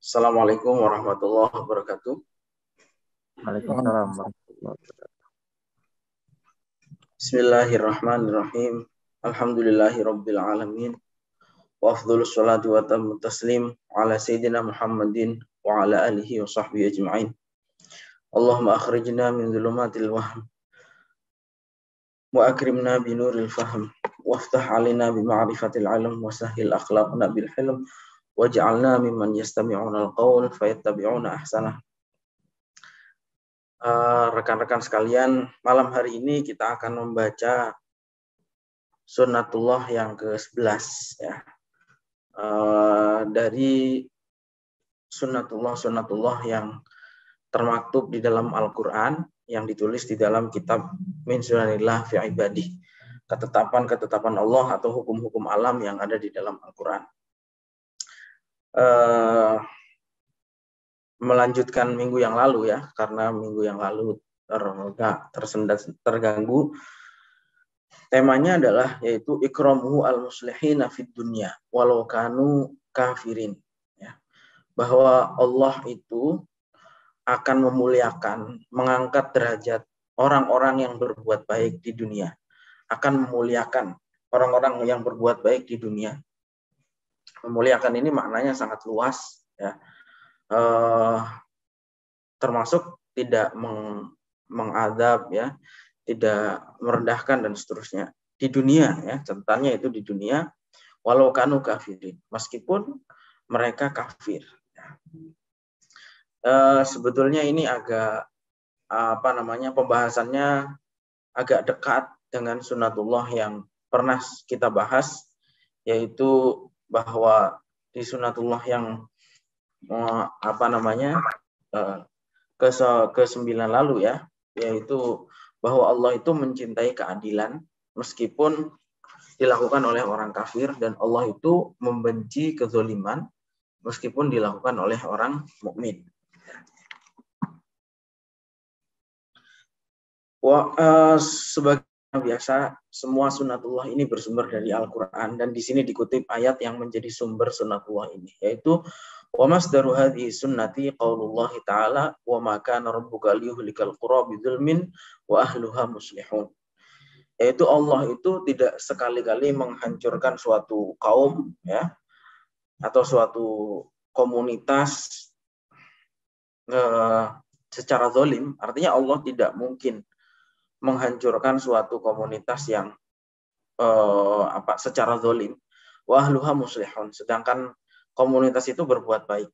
Assalamualaikum warahmatullahi wabarakatuh. Waalaikumsalam warahmatullahi wabarakatuh. Bismillahirrahmanirrahim. Alhamdulillahi rabbil alamin. Wa afdhalus salatu wa tammu taslim ala sayyidina Muhammadin wa ala alihi wa sahbihi ajma'in. Allahumma akhrijna min dhulumatil wahm wa akrimna bi nuril fahm waftah alaina bi ma'rifatil ilm wa sahhil akhlaqna bil hilm waj'alna mimman yastami'una al-qaul fayattabi'una ahsanah. Rekan-rekan sekalian, malam hari ini kita akan membaca Sunnatullah yang ke-11 ya. Dari Sunnatullah yang termaktub di dalam Al-Quran, yang ditulis di dalam kitab Min Sunanillah fi Ibadih, ketetapan-ketetapan Allah atau hukum-hukum alam yang ada di dalam Al-Quran. Melanjutkan minggu yang lalu ya, karena minggu yang lalu tersendat terganggu. Temanya adalah yaitu ikramuhu al-muslihina fid dunya walau kanu kafirin ya. Bahwa Allah itu akan memuliakan, mengangkat derajat orang-orang yang berbuat baik di dunia. Akan memuliakan orang-orang yang berbuat baik di dunia. Memuliakan ini maknanya sangat luas ya. Termasuk tidak mengadab ya, tidak merendahkan dan seterusnya di dunia ya, catatannya itu di dunia walau kanu kafirin, meskipun mereka kafir ya. Sebetulnya ini agak pembahasannya agak dekat dengan Sunnatullah yang pernah kita bahas, yaitu bahwa di Sunnatullah yang ke-9 lalu ya, yaitu bahwa Allah itu mencintai keadilan meskipun dilakukan oleh orang kafir, dan Allah itu membenci kezaliman meskipun dilakukan oleh orang mukmin. Sebagai biasa, semua Sunnatullah ini bersumber dari Al-Quran, dan di sini dikutip ayat yang menjadi sumber Sunnatullah ini, yaitu wa masdaru hadhihi sunnati qaulullah ta'ala wa ma kana rabbuka liyuhlikal qura bidzulmin wa ahluha muslihun. Yaitu Allah itu tidak sekali-kali menghancurkan suatu kaum ya, atau suatu komunitas secara zalim. Artinya Allah tidak mungkin menghancurkan suatu komunitas yang secara zalim. Wa ahluha muslihun, sedangkan komunitas itu berbuat baik.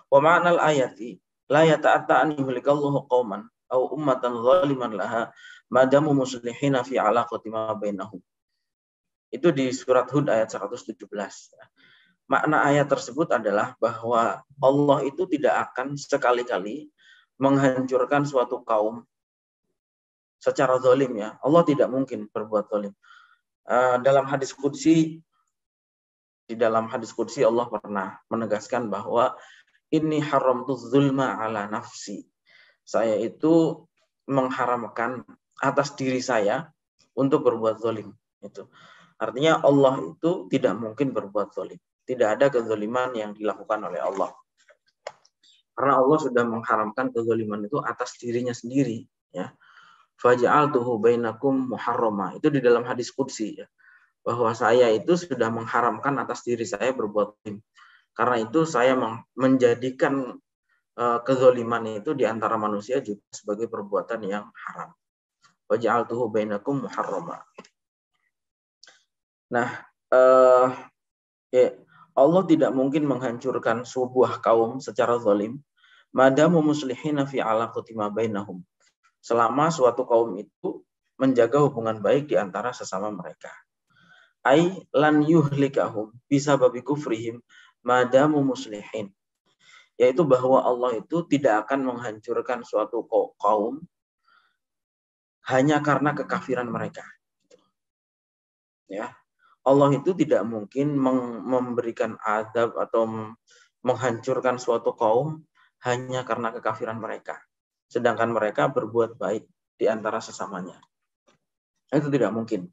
Wa ma'nal ayati la yata'atta an yuhlikallahu qauman aw ummatan zaliman laha madamu muslihina fi alaqati ma bainahum. Itu di surat Hud ayat 117. Makna ayat tersebut adalah bahwa Allah itu tidak akan sekali-kali menghancurkan suatu kaum secara zalim ya. Allah tidak mungkin berbuat zalim. Di dalam hadis qudsi Allah pernah menegaskan bahwa inni haramtu zulma ala nafsi. Saya itu mengharamkan atas diri saya untuk berbuat zalim. Itu artinya Allah itu tidak mungkin berbuat zalim. Tidak ada kezaliman yang dilakukan oleh Allah. Karena Allah sudah mengharamkan kezaliman itu atas dirinya sendiri ya. Faja'altuhu bainakum muharrama. Itu di dalam hadis qudsi ya. Bahwa saya itu sudah mengharamkan atas diri saya berbuat zalim. Karena itu saya menjadikan kezaliman itu di antara manusia juga sebagai perbuatan yang haram. Waja'altuhu bainakum muharrama. Nah, Allah tidak mungkin menghancurkan sebuah kaum secara zalim madamu muslihina fi alaqati ma bainahum. Selama suatu kaum itu menjaga hubungan baik di antara sesama mereka. Ai lan yuhlikahum bisa babi kufrihim madamu muslihin, yaitu bahwa Allah itu tidak akan menghancurkan suatu kaum hanya karena kekafiran mereka ya. Allah itu tidak mungkin memberikan azab atau menghancurkan suatu kaum hanya karena kekafiran mereka, sedangkan mereka berbuat baik di antara sesamanya. Itu tidak mungkin.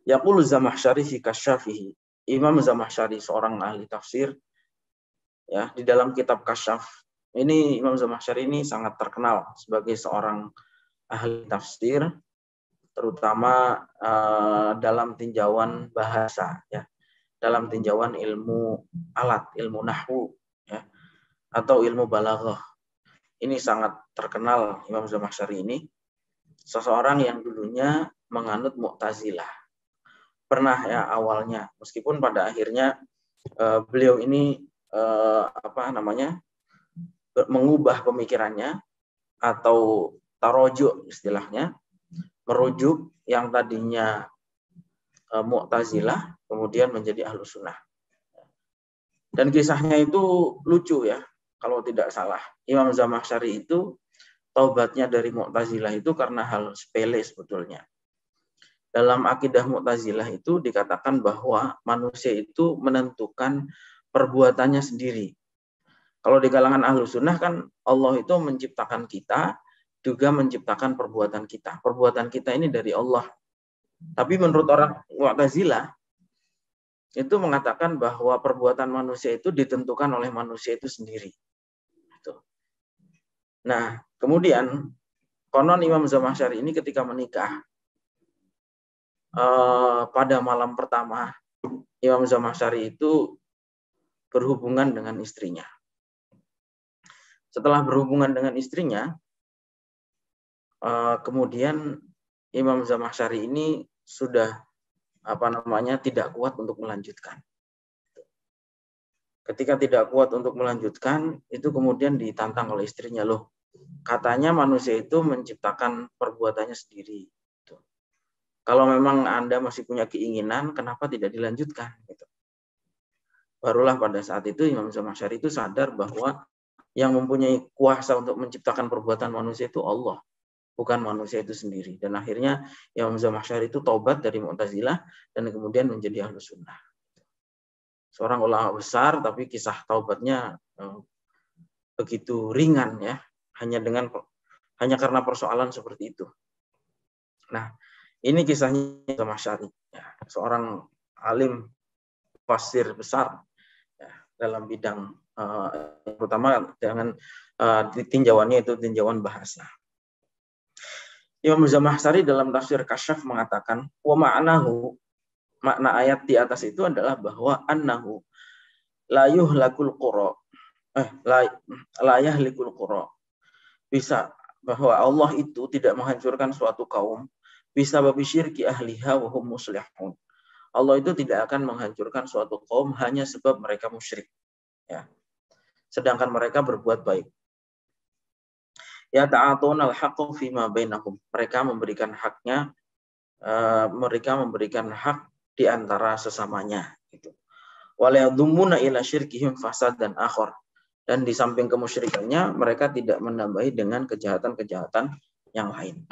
Yaqulu Zamakhsyari fi Kasyafihi Imam Zamakhsyari, seorang ahli tafsir, ya, di dalam kitab Kasyaf. Ini Imam Zamakhsyari ini sangat terkenal sebagai seorang ahli tafsir, terutama dalam tinjauan bahasa, ya, dalam tinjauan ilmu alat, ilmu nahwu, ya, atau ilmu balaghah. Ini sangat terkenal Imam Zamakhsyari ini, seseorang yang dulunya menganut Mu'tazilah. Pernah ya awalnya, meskipun pada akhirnya beliau ini mengubah pemikirannya atau tarojuk istilahnya, merujuk yang tadinya Mu'tazilah kemudian menjadi Ahlus Sunnah. Dan kisahnya itu lucu ya, kalau tidak salah. Imam Zamakhsyari itu taubatnya dari Mu'tazilah itu karena hal sepele sebetulnya. Dalam akidah Mu'tazilah itu dikatakan bahwa manusia itu menentukan perbuatannya sendiri. Kalau di kalangan Ahlus Sunnah kan Allah itu menciptakan kita, juga menciptakan perbuatan kita. Perbuatan kita ini dari Allah. Tapi menurut orang Mu'tazilah itu mengatakan bahwa perbuatan manusia itu ditentukan oleh manusia itu sendiri. Nah, kemudian konon Imam Zamakhsyari ini ketika menikah, pada malam pertama Imam Zamakhsyari itu berhubungan dengan istrinya. Setelah berhubungan dengan istrinya, kemudian Imam Zamakhsyari ini sudah tidak kuat untuk melanjutkan. Ketika tidak kuat untuk melanjutkan, itu kemudian ditantang oleh istrinya, loh, katanya manusia itu menciptakan perbuatannya sendiri. Kalau memang Anda masih punya keinginan, kenapa tidak dilanjutkan? Gitu. Barulah pada saat itu Imam Zamakhsyari itu sadar bahwa yang mempunyai kuasa untuk menciptakan perbuatan manusia itu Allah, bukan manusia itu sendiri. Dan akhirnya Imam Zamakhsyari itu taubat dari Mu'tazilah dan kemudian menjadi Ahlus Sunnah. Seorang ulama besar, tapi kisah taubatnya begitu ringan ya, hanya karena persoalan seperti itu. Nah, ini kisahnya Zamakhsyari, ya, seorang alim fasir besar ya, dalam bidang terutama dengan tinjauannya itu tinjauan bahasa. Imam Zamakhsyari dalam tafsir Kasyaf mengatakan, wa ma'nahu, makna ayat di atas itu adalah bahwa annahu la yuhlakul qura, la yahlikul qura. Bisa bahwa Allah itu tidak menghancurkan suatu kaum bisa babi syirki ahliha wa hum muslihun. Allah itu tidak akan menghancurkan suatu kaum hanya sebab mereka musyrik. Ya. Sedangkan mereka berbuat baik. Ya ta'atuna al-haqqu fima bainahum. Mereka memberikan haknya, mereka memberikan hak di antara sesamanya. Gitu. Wa la yadhummuna ila syirkihim fasad dan akhar. Dan di samping kemusyrikannya, mereka tidak menambahi dengan kejahatan-kejahatan yang lain.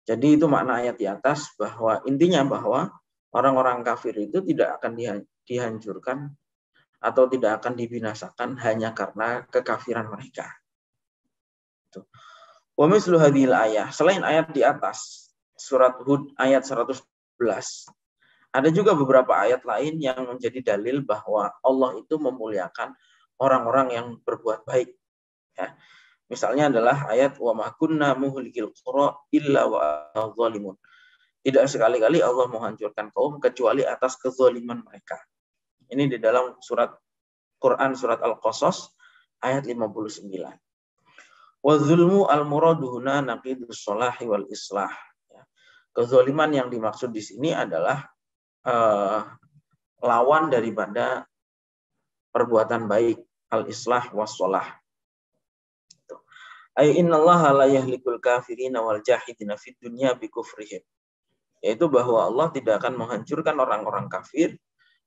Jadi itu makna ayat di atas, bahwa intinya bahwa orang-orang kafir itu tidak akan dihancurkan atau tidak akan dibinasakan hanya karena kekafiran mereka. Wa mislu hadhil ayah, selain ayat di atas, surat Hud ayat 111, ada juga beberapa ayat lain yang menjadi dalil bahwa Allah itu memuliakan orang-orang yang berbuat baik. Ya. Misalnya adalah ayat wa ma kunna muhlikil qura illa wa zalimun. Tidak sekali-kali Allah menghancurkan kaum kecuali atas kezaliman mereka. Ini di dalam surat Quran surat Al-Qasas ayat 59. Wa zulmu al-muradu huna naqidus sholahi wal islah. Kezaliman yang dimaksud di sini adalah lawan daripada perbuatan baik, al-islah was sholah. Ay innallaha la yahlikul kafirina wal jahidina fid dunya bi kufrihim. Yaitu bahwa Allah tidak akan menghancurkan orang-orang kafir,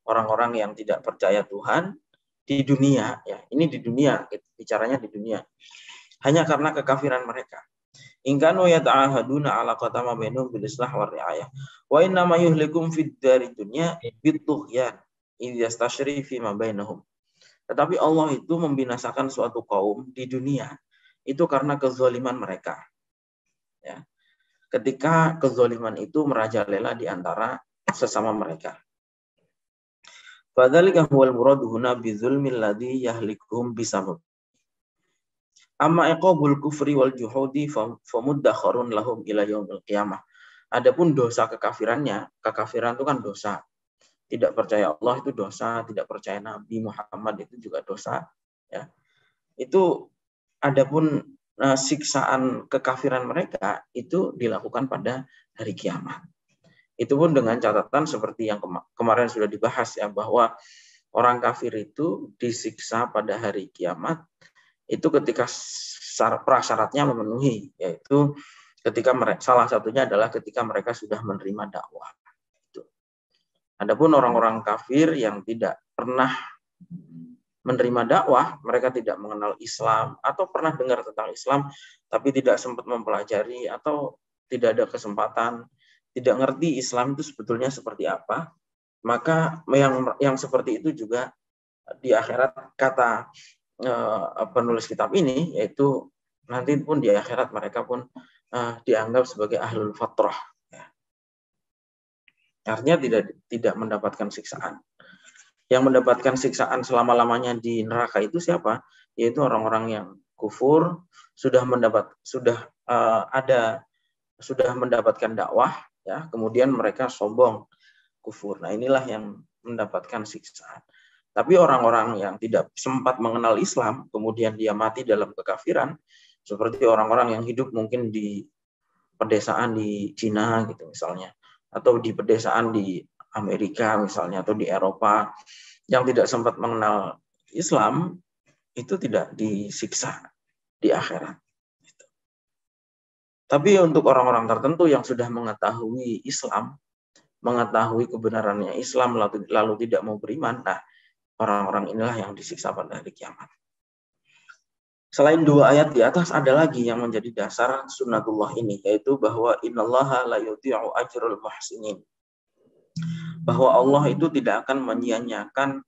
orang-orang yang tidak percaya Tuhan di dunia, ya. Ini di dunia, bicaranya di dunia. Hanya karena kekafiran mereka. In kanu yata'ahaduna ala qatama bainahum bil islah war riayah. Wa inna ma yuhlikum fid dari dunya bitughyan idh yastashri fi ma bainahum. Tetapi Allah itu membinasakan suatu kaum di dunia itu karena kezaliman mereka. Ya. Ketika kezaliman itu merajalela di antara sesama mereka. Fadzalika huwal muradu huna bizulmil ladzi yahlikuhum bisabab. Amma iqabul kufri wal juhudi famuddakharun lahum ila yaumil qiyamah. Adapun dosa kekafirannya, kekafiran itu kan dosa. Tidak percaya Allah itu dosa, tidak percaya Nabi Muhammad itu juga dosa, ya. Itu adapun siksaan kekafiran mereka itu dilakukan pada hari kiamat. Itu pun dengan catatan seperti yang kemarin sudah dibahas, ya, bahwa orang kafir itu disiksa pada hari kiamat itu ketika prasyaratnya memenuhi, yaitu ketika salah satunya adalah ketika mereka sudah menerima dakwah. Adapun orang-orang kafir yang tidak pernah menerima dakwah, mereka tidak mengenal Islam atau pernah dengar tentang Islam tapi tidak sempat mempelajari atau tidak ada kesempatan, tidak ngerti Islam itu sebetulnya seperti apa, maka yang seperti itu juga di akhirat, kata penulis kitab ini, yaitu nanti pun di akhirat mereka pun dianggap sebagai ahlul fatrah. Artinya tidak mendapatkan siksaan. Yang mendapatkan siksaan selama-lamanya di neraka itu siapa? Yaitu orang-orang yang kufur, sudah mendapatkan dakwah, ya, kemudian mereka sombong, kufur. Nah, inilah yang mendapatkan siksaan. Tapi orang-orang yang tidak sempat mengenal Islam, kemudian dia mati dalam kekafiran, seperti orang-orang yang hidup mungkin di pedesaan di Cina gitu misalnya, atau di pedesaan di Amerika misalnya, atau di Eropa, yang tidak sempat mengenal Islam, itu tidak disiksa di akhirat. Tapi untuk orang-orang tertentu yang sudah mengetahui Islam, mengetahui kebenarannya Islam, lalu tidak mau beriman, nah, orang-orang inilah yang disiksa pada hari kiamat. Selain dua ayat di atas, ada lagi yang menjadi dasar sunnatullah ini, yaitu bahwa innallaha la yudhi'u ajrul muhsinin. Bahwa Allah itu tidak akan menyia-nyiakan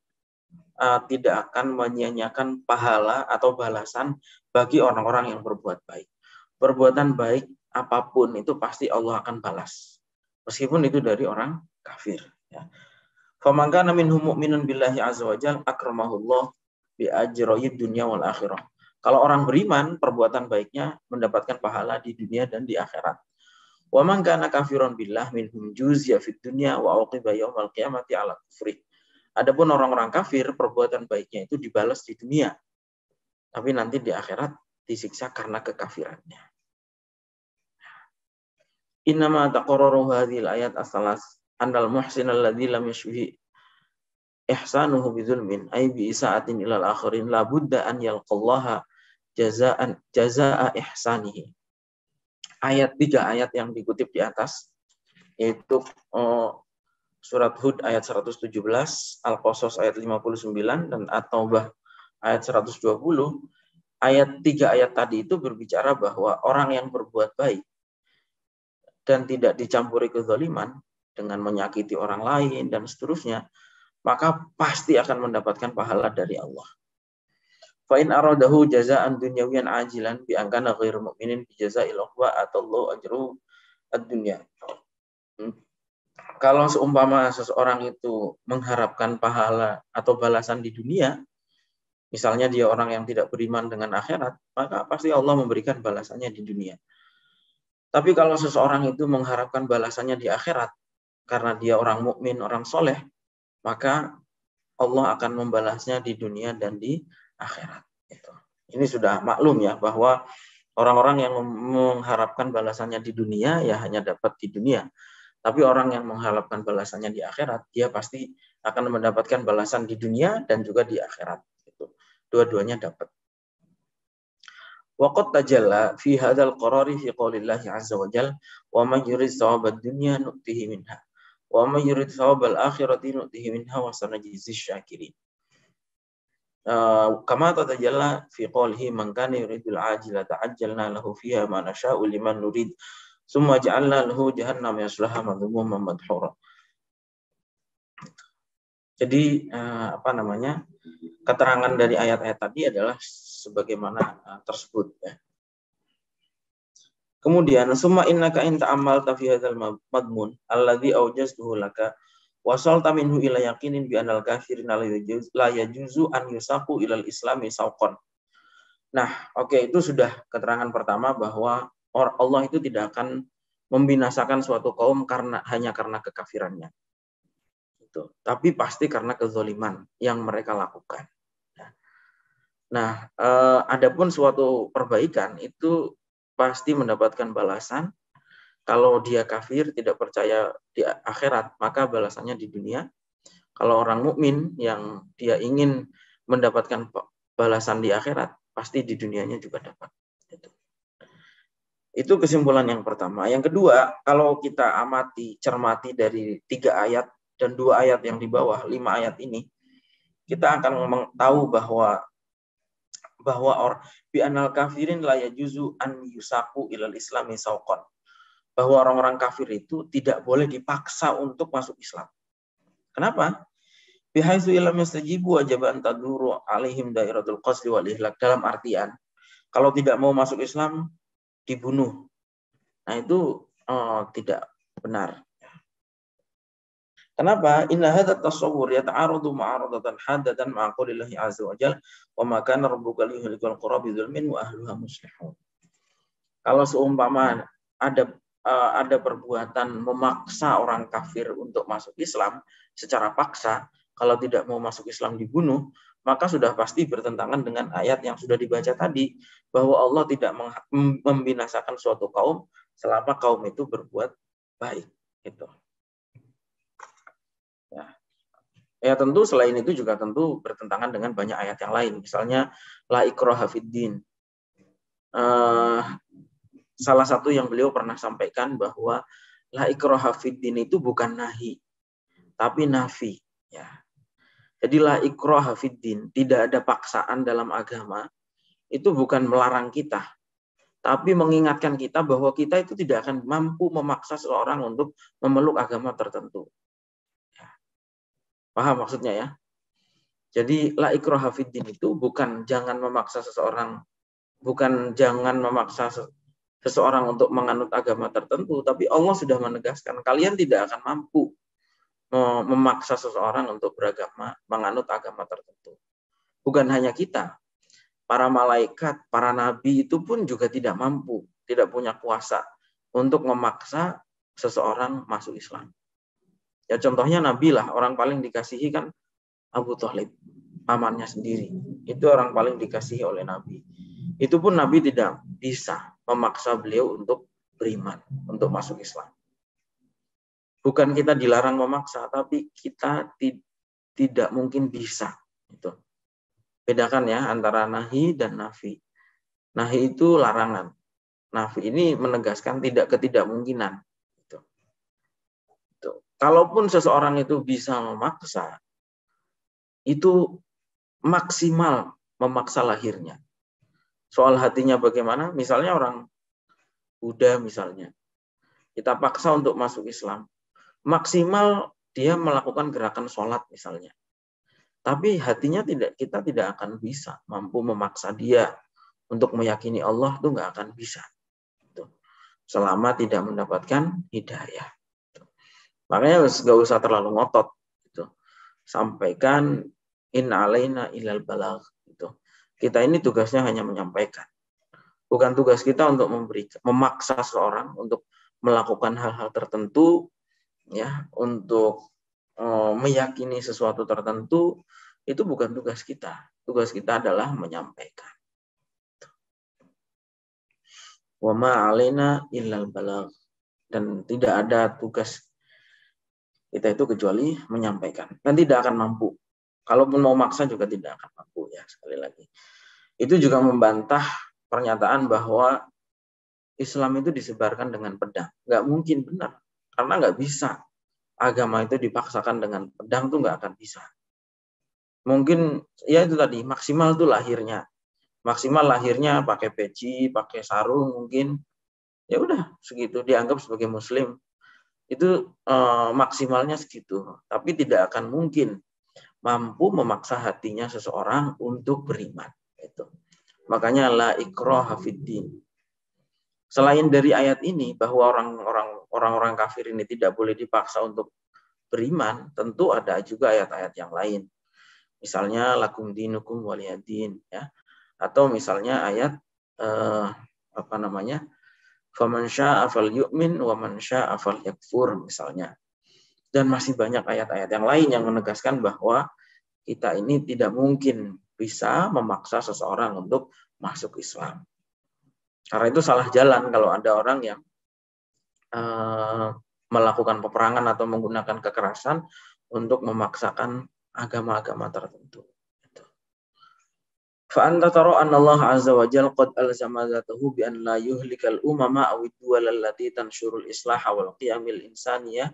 pahala atau balasan bagi orang-orang yang berbuat baik. Perbuatan baik apapun itu pasti Allah akan balas, meskipun itu dari orang kafir, ya. Faman kana minhum mu'minun billahi azza wajalla akramahullah bi ajrayid dunya wal akhirah. Kalau orang beriman, perbuatan baiknya mendapatkan pahala di dunia dan di akhirat. Wa man kana kafiron billah minhum juzya fid dunya wa uqiba yaumal qiyamati ala kufri. Adapun orang-orang kafir, perbuatan baiknya itu dibalas di dunia, tapi nanti di akhirat disiksa karena kekafirannya. Innama taqarraru hadhil ayat as-salas annal muhsin alladzi lam yashfi ihsanuhu bizulmin ay bi isa'atin ilal akhirin la budda an yalqallaha jazaa ihsanihi. Ayat 3 ayat yang dikutip di atas, yaitu surat Hud ayat 117, Al-Qasas ayat 59, dan At-Taubah ayat 120. Ayat 3 ayat tadi itu berbicara bahwa orang yang berbuat baik dan tidak dicampuri kezaliman dengan menyakiti orang lain dan seterusnya, maka pasti akan mendapatkan pahala dari Allah. Fa in aradahu jazaan dunyawiyan ajilan bi angkana ghairu mu'minin bi jazaa'il ukhwa atallahu ajru ad-dunya. Kalau seumpama seseorang itu mengharapkan pahala atau balasan di dunia, misalnya dia orang yang tidak beriman dengan akhirat, maka pasti Allah memberikan balasannya di dunia. Tapi kalau seseorang itu mengharapkan balasannya di akhirat, karena dia orang mukmin, orang soleh, maka Allah akan membalasnya di dunia dan di akhirat. Ini sudah maklum, ya, bahwa orang-orang yang mengharapkan balasannya di dunia ya hanya dapat di dunia. Tapi orang yang mengharapkan balasannya di akhirat, dia pasti akan mendapatkan balasan di dunia dan juga di akhirat. Dua-duanya dapat. Waqad tajalla fi hadzal qarari fi qoulillahi azza wa jalla wa man yurid thawabad dunya nu'tihi minha wa man yurid thawabal akhirati nu'tihi minha wa sanajziz syakirin. Kama tajalla fi qoulihi man kana yuridul ajila ta'ajjalna lahu fiha ma nasha'u liman nurid summa ja'alna lahu jahannam yaslaha madhmuman madhura. Jadi keterangan dari ayat-ayat tadi adalah sebagaimana tersebut, ya. Kemudian summa innaka in ta'ammalta fi hadzal madmun alladhi awjaztuhu laka Wasalta minhu ila yaqinin bi anal kafirin la yajuzu an yusaku ilal islami sauqan. Nah, oke, itu sudah keterangan pertama bahwa Allah itu tidak akan membinasakan suatu kaum hanya karena kekafirannya. Itu. Tapi pasti karena kezaliman yang mereka lakukan. Nah, adapun suatu perbaikan itu pasti mendapatkan balasan. Kalau dia kafir, tidak percaya di akhirat, maka balasannya di dunia. Kalau orang mukmin yang dia ingin mendapatkan balasan di akhirat, pasti di dunianya juga dapat. Itu kesimpulan yang pertama. Yang kedua, kalau kita cermati dari 3 ayat dan 2 ayat yang di bawah, 5 ayat ini, kita akan tahu bahwa bi anal kafirin la yajuzu an yusaku ilal islami sauqan. Bahwa orang-orang kafir itu tidak boleh dipaksa untuk masuk Islam. Kenapa? Bihaitsu illam yastajibu wajib an taduru alaihim dairatul qasdi wal ihlak. Dalam artian, kalau tidak mau masuk Islam, dibunuh. Nah, itu tidak benar. Kenapa? Inna hadza tasawwur yata'aradu ma'aradatan haddatan ma'a qoulillahi azza wa jalla wa ma kana rabbuka liyuhlikal qura bidzulmin wa ahluha muslihun. Kalau seumpama ada perbuatan memaksa orang kafir untuk masuk Islam secara paksa, kalau tidak mau masuk Islam dibunuh, maka sudah pasti bertentangan dengan ayat yang sudah dibaca tadi, bahwa Allah tidak membinasakan suatu kaum selama kaum itu berbuat baik. Gitu. Ya tentu selain itu juga tentu bertentangan dengan banyak ayat yang lain. Misalnya la ikraha fid din. Salah satu yang beliau pernah sampaikan bahwa la ikraha fid din itu bukan nahi, tapi nafi. Ya. Jadi la ikraha fid din, tidak ada paksaan dalam agama, itu bukan melarang kita, tapi mengingatkan kita bahwa kita itu tidak akan mampu memaksa seseorang untuk memeluk agama tertentu. Ya. Paham maksudnya ya? Jadi la ikraha fid din itu bukan jangan memaksa seseorang, bukan jangan memaksa seseorang untuk menganut agama tertentu, tapi Allah sudah menegaskan kalian tidak akan mampu memaksa seseorang untuk beragama, menganut agama tertentu. Bukan hanya kita, para malaikat, para nabi itu pun juga tidak mampu, tidak punya kuasa untuk memaksa seseorang masuk Islam. Ya contohnya Nabi lah, orang paling dikasihi kan Abu Thalib, pamannya sendiri. Itu orang paling dikasihi oleh Nabi. Itu pun Nabi tidak bisa memaksa beliau untuk beriman, untuk masuk Islam. Bukan kita dilarang memaksa, tapi kita tidak mungkin bisa. Itu. Bedakan ya antara nahi dan nafi. Nahi itu larangan. Nafi ini menegaskan ketidakmungkinan. Itu. Kalaupun seseorang itu bisa memaksa, itu maksimal memaksa lahirnya. Soal hatinya bagaimana? Misalnya orang Buddha misalnya. Kita paksa untuk masuk Islam. Maksimal dia melakukan gerakan sholat misalnya. Tapi hatinya kita tidak akan bisa mampu memaksa dia untuk meyakini Allah, itu nggak akan bisa. Selama tidak mendapatkan hidayah. Makanya nggak usah terlalu ngotot. Sampaikan inna alaina ilal balagh. Kita ini tugasnya hanya menyampaikan. Bukan tugas kita untuk memaksa seorang untuk melakukan hal-hal tertentu, ya, untuk meyakini sesuatu tertentu. Itu bukan tugas kita. Tugas kita adalah menyampaikan. Wa ma alaina illal balagh. Dan tidak ada tugas kita itu kecuali menyampaikan. Dan tidak akan mampu. Kalaupun mau maksa juga tidak akan mampu, ya, sekali lagi. Itu juga membantah pernyataan bahwa Islam itu disebarkan dengan pedang. Nggak mungkin benar. Karena nggak bisa. Agama itu dipaksakan dengan pedang tuh nggak akan bisa. Mungkin ya itu tadi, maksimal tuh lahirnya. Maksimal lahirnya pakai peci, pakai sarung mungkin. Ya udah segitu, dianggap sebagai muslim. Itu maksimalnya segitu. Tapi tidak akan mungkin mampu memaksa hatinya seseorang untuk beriman. Itu. Makanya la ikraha fiddin. Selain dari ayat ini bahwa orang-orang kafir ini tidak boleh dipaksa untuk beriman, tentu ada juga ayat-ayat yang lain. Misalnya lakum dinukum waliyadin, ya. Atau misalnya ayat faman syaa'a falyu'min wa man syaa'a falyakfur misalnya. Dan masih banyak ayat-ayat yang lain yang menegaskan bahwa kita ini tidak mungkin bisa memaksa seseorang untuk masuk Islam. Karena itu salah jalan kalau ada orang yang melakukan peperangan atau menggunakan kekerasan untuk memaksakan agama-agama tertentu. Fa'anta taro anna Allah azza wa jalla qad alzama dzatahu bi an la yuhlikal umama aw ad-duwal allati tanshurul islaha wal qiyamil insaniyah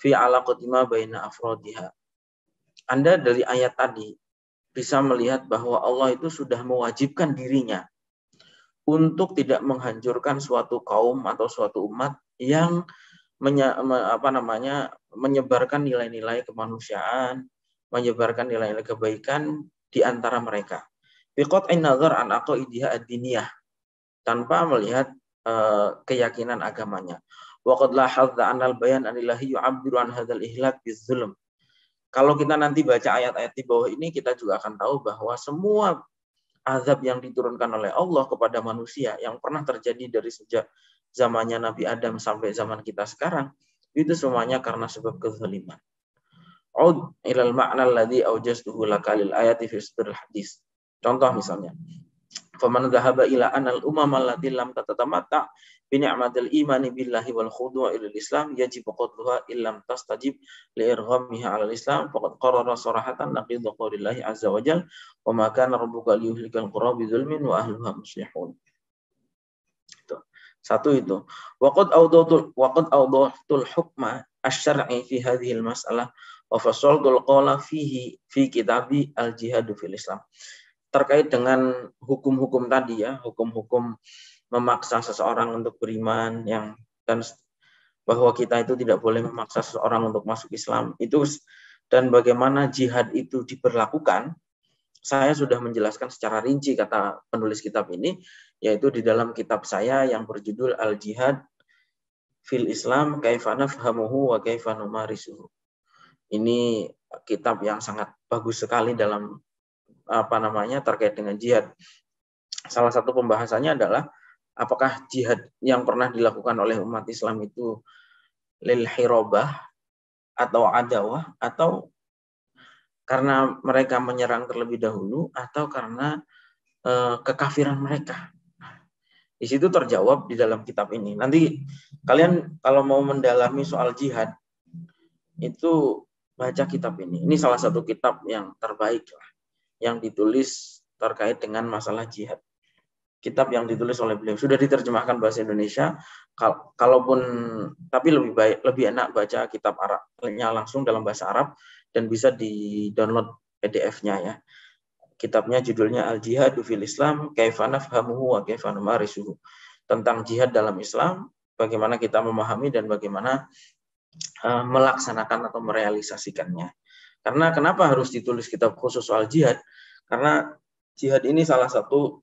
fi alaqati ma baina afradiha. Anda dari ayat tadi bisa melihat bahwa Allah itu sudah mewajibkan dirinya untuk tidak menghancurkan suatu kaum atau suatu umat yang menyebarkan nilai-nilai kemanusiaan, menyebarkan nilai-nilai kebaikan di antara mereka. Biqat'in nazar an aqaidiha ad-diniyah, tanpa melihat keyakinan agamanya. Wa qad lahadza anal bayan anillahi yu'abbiru an hadzal ihlak bizzulm. Kalau kita nanti baca ayat-ayat di bawah ini, kita juga akan tahu bahwa semua azab yang diturunkan oleh Allah kepada manusia yang pernah terjadi dari sejak zamannya Nabi Adam sampai zaman kita sekarang, itu semuanya karena sebab kezaliman. Ud ilal ma'na alladhi awjaztuhu lakalil ayati fi suduril hadis. Contoh misalnya, faman dhahaba ila anal umam allati lam tatatamatta bi ni'matil imani billahi wal khudu' ila islam yajib qatluha illam tastajib li irghamiha 'ala al-islam faqad qarara sarahatan naqid qaulillahi azza wa jalla wa ma kana rabbuka liyuhlikal qura bi dzulmin wa ahliha muslihun. Satu itu. Waqad awdatul hukma asy-syar'i fi hadhihi al-mas'alah wa fasaltul qawla fihi fi kitabi al-jihad fil Islam. Terkait dengan hukum-hukum tadi ya, hukum-hukum memaksa seseorang untuk beriman dan bahwa kita itu tidak boleh memaksa seseorang untuk masuk Islam itu, dan bagaimana jihad itu diberlakukan, saya sudah menjelaskan secara rinci kata penulis kitab ini, yaitu di dalam kitab saya yang berjudul Al-Jihad fil Islam Kaifa nafhamuhu wa kaifa numarisuhu. Ini kitab yang sangat bagus sekali dalam terkait dengan jihad. Salah satu pembahasannya adalah apakah jihad yang pernah dilakukan oleh umat Islam itu lil hirobah atau adawah, atau karena mereka menyerang terlebih dahulu, atau karena kekafiran mereka. Di situ terjawab di dalam kitab ini. Nanti kalian kalau mau mendalami soal jihad itu baca kitab ini. Ini salah satu kitab yang terbaik lah yang ditulis terkait dengan masalah jihad. Kitab yang ditulis oleh beliau sudah diterjemahkan bahasa Indonesia. Tapi lebih enak baca kitab Arabnya langsung dalam bahasa Arab dan bisa di-download PDF-nya ya. Kitabnya judulnya Al-Jihad fil Islam Kaifa nafhamuhu wa kaifa numarisuhu. Tentang jihad dalam Islam, bagaimana kita memahami dan bagaimana melaksanakan atau merealisasikannya. Karena kenapa harus ditulis kitab khusus soal jihad? Karena jihad ini salah satu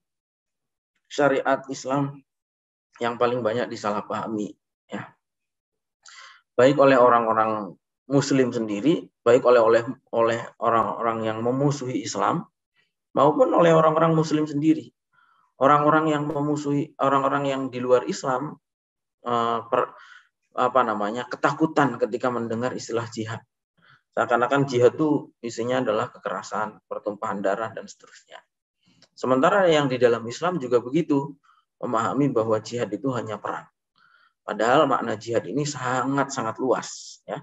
syariat Islam yang paling banyak disalahpahami, ya. Baik oleh orang-orang Muslim sendiri, baik oleh orang-orang yang memusuhi Islam, maupun oleh orang-orang Muslim sendiri. Orang-orang yang memusuhi orang-orang yang di luar Islam, ketakutan ketika mendengar istilah jihad. Seakan-akan jihad itu isinya adalah kekerasan, pertumpahan darah, dan seterusnya. Sementara yang di dalam Islam juga begitu, memahami bahwa jihad itu hanya perang. Padahal makna jihad ini sangat-sangat luas, ya.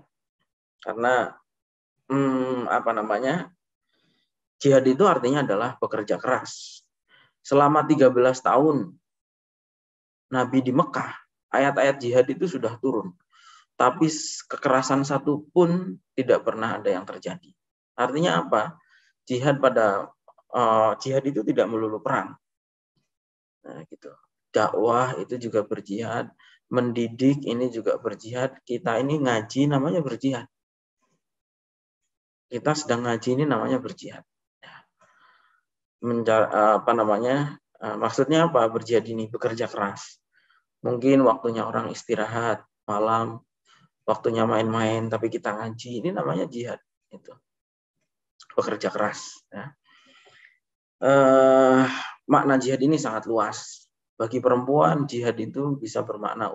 Karena jihad itu artinya adalah bekerja keras. Selama 13 tahun Nabi di Mekah, ayat-ayat jihad itu sudah turun. Tapi kekerasan satu pun tidak pernah ada yang terjadi. Artinya apa? Jihad itu tidak melulu perang. Nah, gitu. Dakwah itu juga berjihad, mendidik ini juga berjihad. Kita ini ngaji namanya berjihad. Kita sedang ngaji ini namanya berjihad. Maksudnya apa? Berjihad ini bekerja keras. Mungkin waktunya orang istirahat malam, waktunya main-main tapi kita ngaji, ini namanya jihad. Itu bekerja keras. Ya. Makna jihad ini sangat luas. Bagi perempuan jihad itu bisa bermakna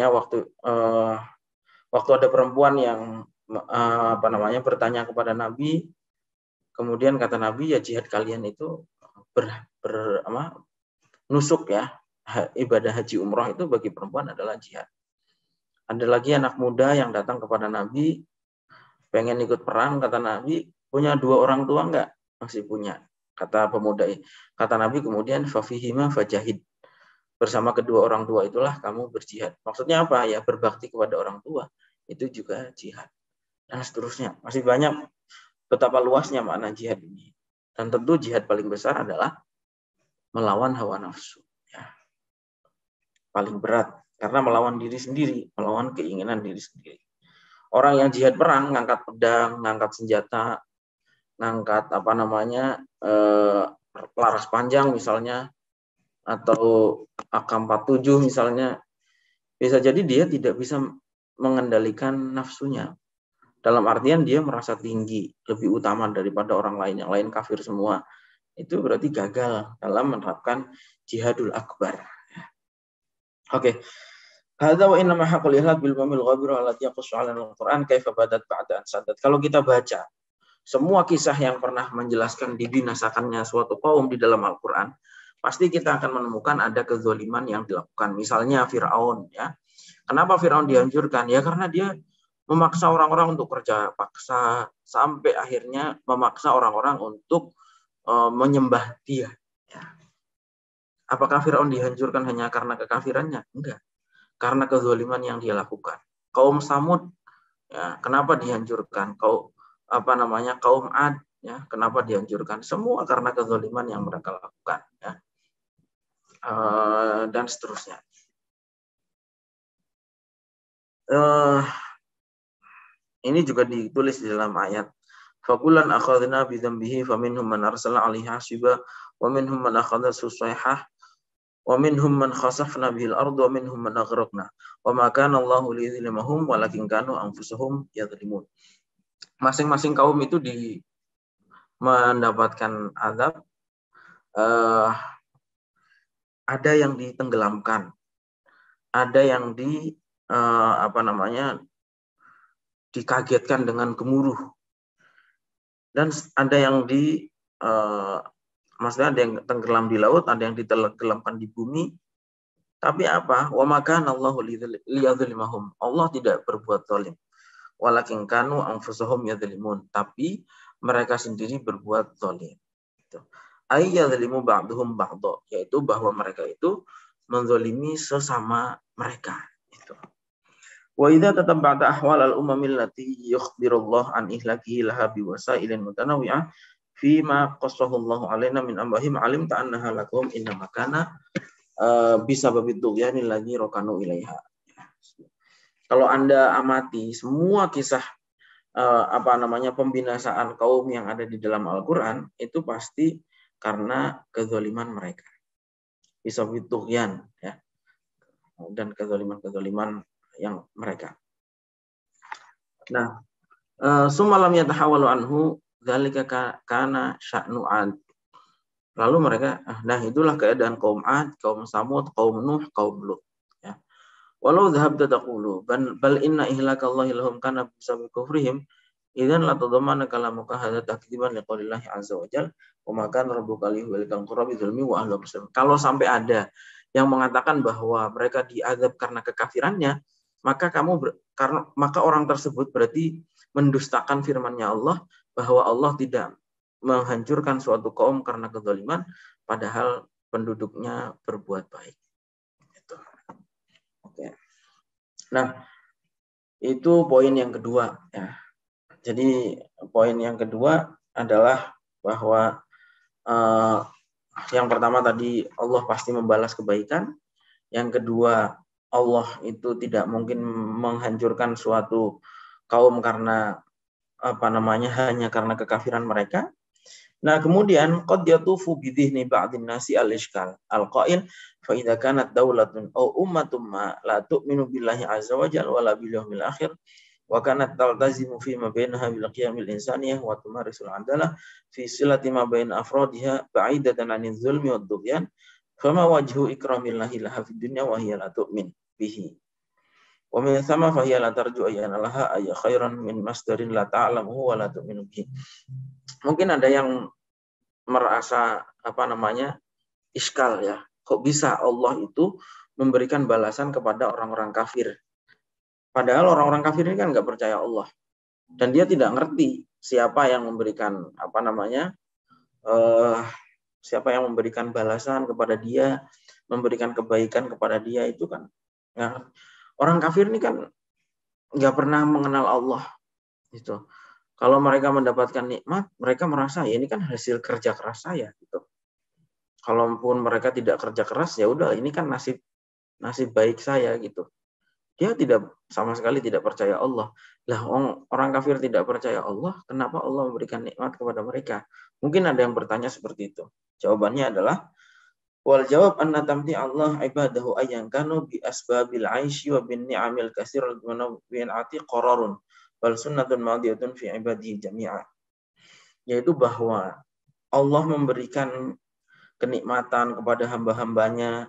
waktu ada perempuan yang bertanya kepada Nabi, kemudian kata Nabi, ya jihad kalian itu nusuk ya, ibadah haji umroh itu bagi perempuan adalah jihad. Ada lagi anak muda yang datang kepada Nabi, pengen ikut perang, kata Nabi, punya 2 orang tua enggak? Masih punya. Kata pemuda, kata Nabi kemudian fafihima fajahid. Bersama kedua orang tua itulah kamu berjihad. Maksudnya apa? Ya berbakti kepada orang tua. Itu juga jihad. Dan seterusnya. Masih banyak betapa luasnya makna jihad ini. Dan tentu jihad paling besar adalah melawan hawa nafsu. Ya. Paling berat. Karena melawan diri sendiri. Melawan keinginan diri sendiri. Orang yang jihad perang, ngangkat pedang, ngangkat senjata, ngangkat laras panjang misalnya, atau AK-47 misalnya, bisa jadi dia tidak bisa mengendalikan nafsunya. Dalam artian dia merasa tinggi, lebih utama daripada orang lain, yang lain kafir semua. Itu berarti gagal dalam menerapkan jihadul akbar. Oke. Hadza wa inna ma haqqul ihlak bil mamil ghabir allati yaqussu 'ala al-Qur'an kaifa badat ba'da an sadat. Kalau kita baca semua kisah yang pernah menjelaskan dibinasakannya suatu kaum di dalam Al-Qur'an, pasti kita akan menemukan ada kezaliman yang dilakukan. Misalnya Firaun, ya. Kenapa Firaun dihancurkan? Ya karena dia memaksa orang-orang untuk kerja paksa sampai akhirnya memaksa orang-orang untuk menyembah dia. Ya. Apakah Firaun dihancurkan hanya karena kekafirannya? Enggak. Karena kezaliman yang dia lakukan. Kaum Samud, ya, kenapa dihancurkan? Kaum Ad, ya, kenapa dihancurkan? Semua karena kezaliman yang mereka lakukan, ya. Dan seterusnya. Ini juga ditulis di dalam ayat. Fakulan akhadna bi dzambihi faminhum man arsalna 'alaihi hasiba wa minhum man akhadhathu sayhah wa minhum man khasafna bihil ardu wa minhum man aghraqna wa ma kana Allahu liyadhlimahum walakin kanu anfusahum yadhlimun. Masing-masing kaum itu mendapatkan azab, ada yang ditenggelamkan, ada yang dikagetkan dengan gemuruh, dan ada yang maksudnya ada yang tenggelam di laut, ada yang ditenggelamkan di bumi. Tapi apa? Wa maka Allahu liyadzlimahum. Allah tidak berbuat zalim. Walakin kanu anfusahum yadzlimun. Tapi mereka sendiri berbuat zalim. Itu. Ay yadzlimu ba'duhum ba'dha, yaitu bahwa mereka itu menzalimi sesama mereka. Itu. Wa idza tatabba'ta ahwal al-umamil lati yukhbirullah an ihlakihi laha biwasailin mutanawwi'ah fima qassahullahu alaina min ambahim alim ta'annaha lakum inna makana bisa babit tughyanil ladzi rokanu ilaiha. Kalau Anda amati semua kisah pembinasaan kaum yang ada di dalam Al-Qur'an, itu pasti karena kezaliman mereka. Bisa babit tughyan, ya. Dan kezaliman yang mereka. Nah, sumalam yatahawalu anhu dzalika kana sya'nu 'ad. Lalu mereka, itulah keadaan kaum Ad, kaum Samud, kaum Nuh, kaum Lut. Ya. Walau dhahabta taqulu bal inna ihlakallahi lahum kana bisababi kufrihim idzan la tadamana kalamuka hadza takdziban liqaulillahi azza wa jalla wa ma kana rabbuka liyuhlikal qura bidzulmi wa ahliha muslimun. Kalau sampai ada yang mengatakan bahwa mereka diazab karena kekafirannya, maka orang tersebut berarti mendustakan firman-Nya Allah bahwa Allah tidak menghancurkan suatu kaum karena kezaliman, padahal penduduknya berbuat baik. Itu. Oke. Nah, itu poin yang kedua. Ya. Jadi poin yang kedua adalah bahwa yang pertama tadi Allah pasti membalas kebaikan. Yang kedua, Allah itu tidak mungkin menghancurkan suatu kaum karena hanya karena kekafiran mereka. Nah, kemudian qad yatufu bi dhihni ba'dhin nasi al-ishkal al-qail fa idza kanat daulatun aw ummatun ma la tu'minu billahi azza wa jalla wa la bil yawmil akhir wa kanat taltazimu fi ma bainaha bil qiyamil insaniyah wa tumarisul adalah fi silati ma bain afradiha ba'idatan 'anil zulmi wad dughyan fama wajhu ikramillahi laha fid dunya wa hiya la tu'min bihi wa min thama fa hiya la tarju ayyana laha ay khairan min masdarin la ta'lamu wa la tu'minu bihi. Mungkin ada yang merasa iskal ya. Kok bisa Allah itu memberikan balasan kepada orang-orang kafir? Padahal orang-orang kafir ini kan nggak percaya Allah dan dia tidak ngerti siapa yang memberikan siapa yang memberikan balasan kepada dia, memberikan kebaikan kepada dia itu kan. Nah, orang kafir ini kan nggak pernah mengenal Allah gitu. Kalau mereka mendapatkan nikmat, mereka merasa ya ini kan hasil kerja keras saya gitu. Kalaupun mereka tidak kerja keras, ya udah ini kan nasib baik saya gitu. Dia sama sekali tidak percaya Allah. Lah orang kafir tidak percaya Allah, kenapa Allah memberikan nikmat kepada mereka? Mungkin ada yang bertanya seperti itu. Jawabannya adalah wal jawab anna tamti Allah ibadahu ayyan kanu bi asbabil aishi wa bin ni'amil katsiril ati qararun wal sunnatun madiyatun fi ibadihi jami'a. Yaitu bahwa Allah memberikan kenikmatan kepada hamba-hambanya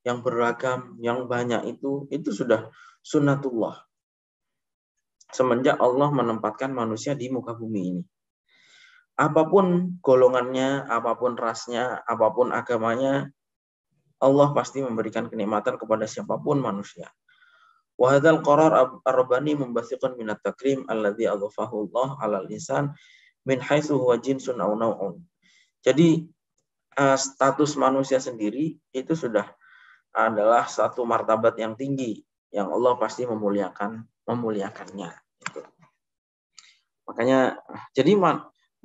yang beragam, yang banyak itu sudah sunnatullah. Semenjak Allah menempatkan manusia di muka bumi ini. Apapun golongannya, apapun rasnya, apapun agamanya, Allah pasti memberikan kenikmatan kepada siapapun manusia. Wa hadzal qarar ar-rabbani mumbathiqan min at-takrim alladhi adhafahu Allah 'ala al-insan min haitsu huwa jinsun aw naw'un. Jadi status manusia sendiri itu sudah adalah satu martabat yang tinggi yang Allah pasti memuliakannya. Gitu. Makanya jadi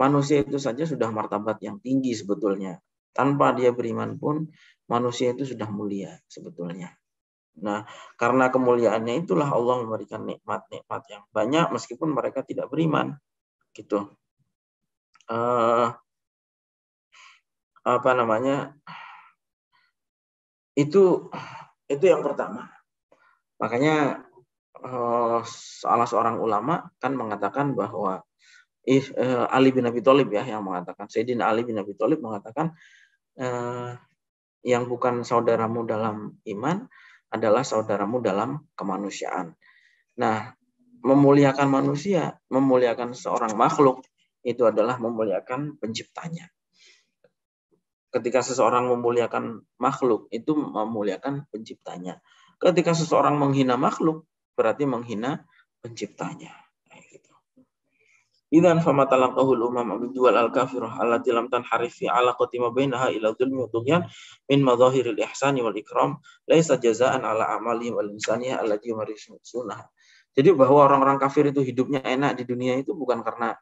manusia itu saja sudah martabat yang tinggi sebetulnya. Tanpa dia beriman pun manusia itu sudah mulia sebetulnya. Nah, karena kemuliaannya itulah Allah memberikan nikmat-nikmat yang banyak meskipun mereka tidak beriman. Gitu. Itu yang pertama. Makanya salah seorang ulama kan mengatakan bahwa Ali bin Abi Thalib ya yang mengatakan, Sayyidina Ali bin Abi Thalib mengatakan yang bukan saudaramu dalam iman adalah saudaramu dalam kemanusiaan. Nah, memuliakan manusia, memuliakan seorang makhluk itu adalah memuliakan penciptanya. Ketika seseorang memuliakan makhluk, itu memuliakan penciptanya. Ketika seseorang menghina makhluk, berarti menghina penciptanya. Idzan famatalaqahul umam abdul al-kafirah allati lam tanharif fi alaqati ma bainaha ila dzulmi wa tughyan min madhahiril ihsani wal ikram laisa jazaan ala amalihim wal insaniyah allati yumarisuna. Jadi bahwa orang-orang kafir itu hidupnya enak di dunia itu bukan karena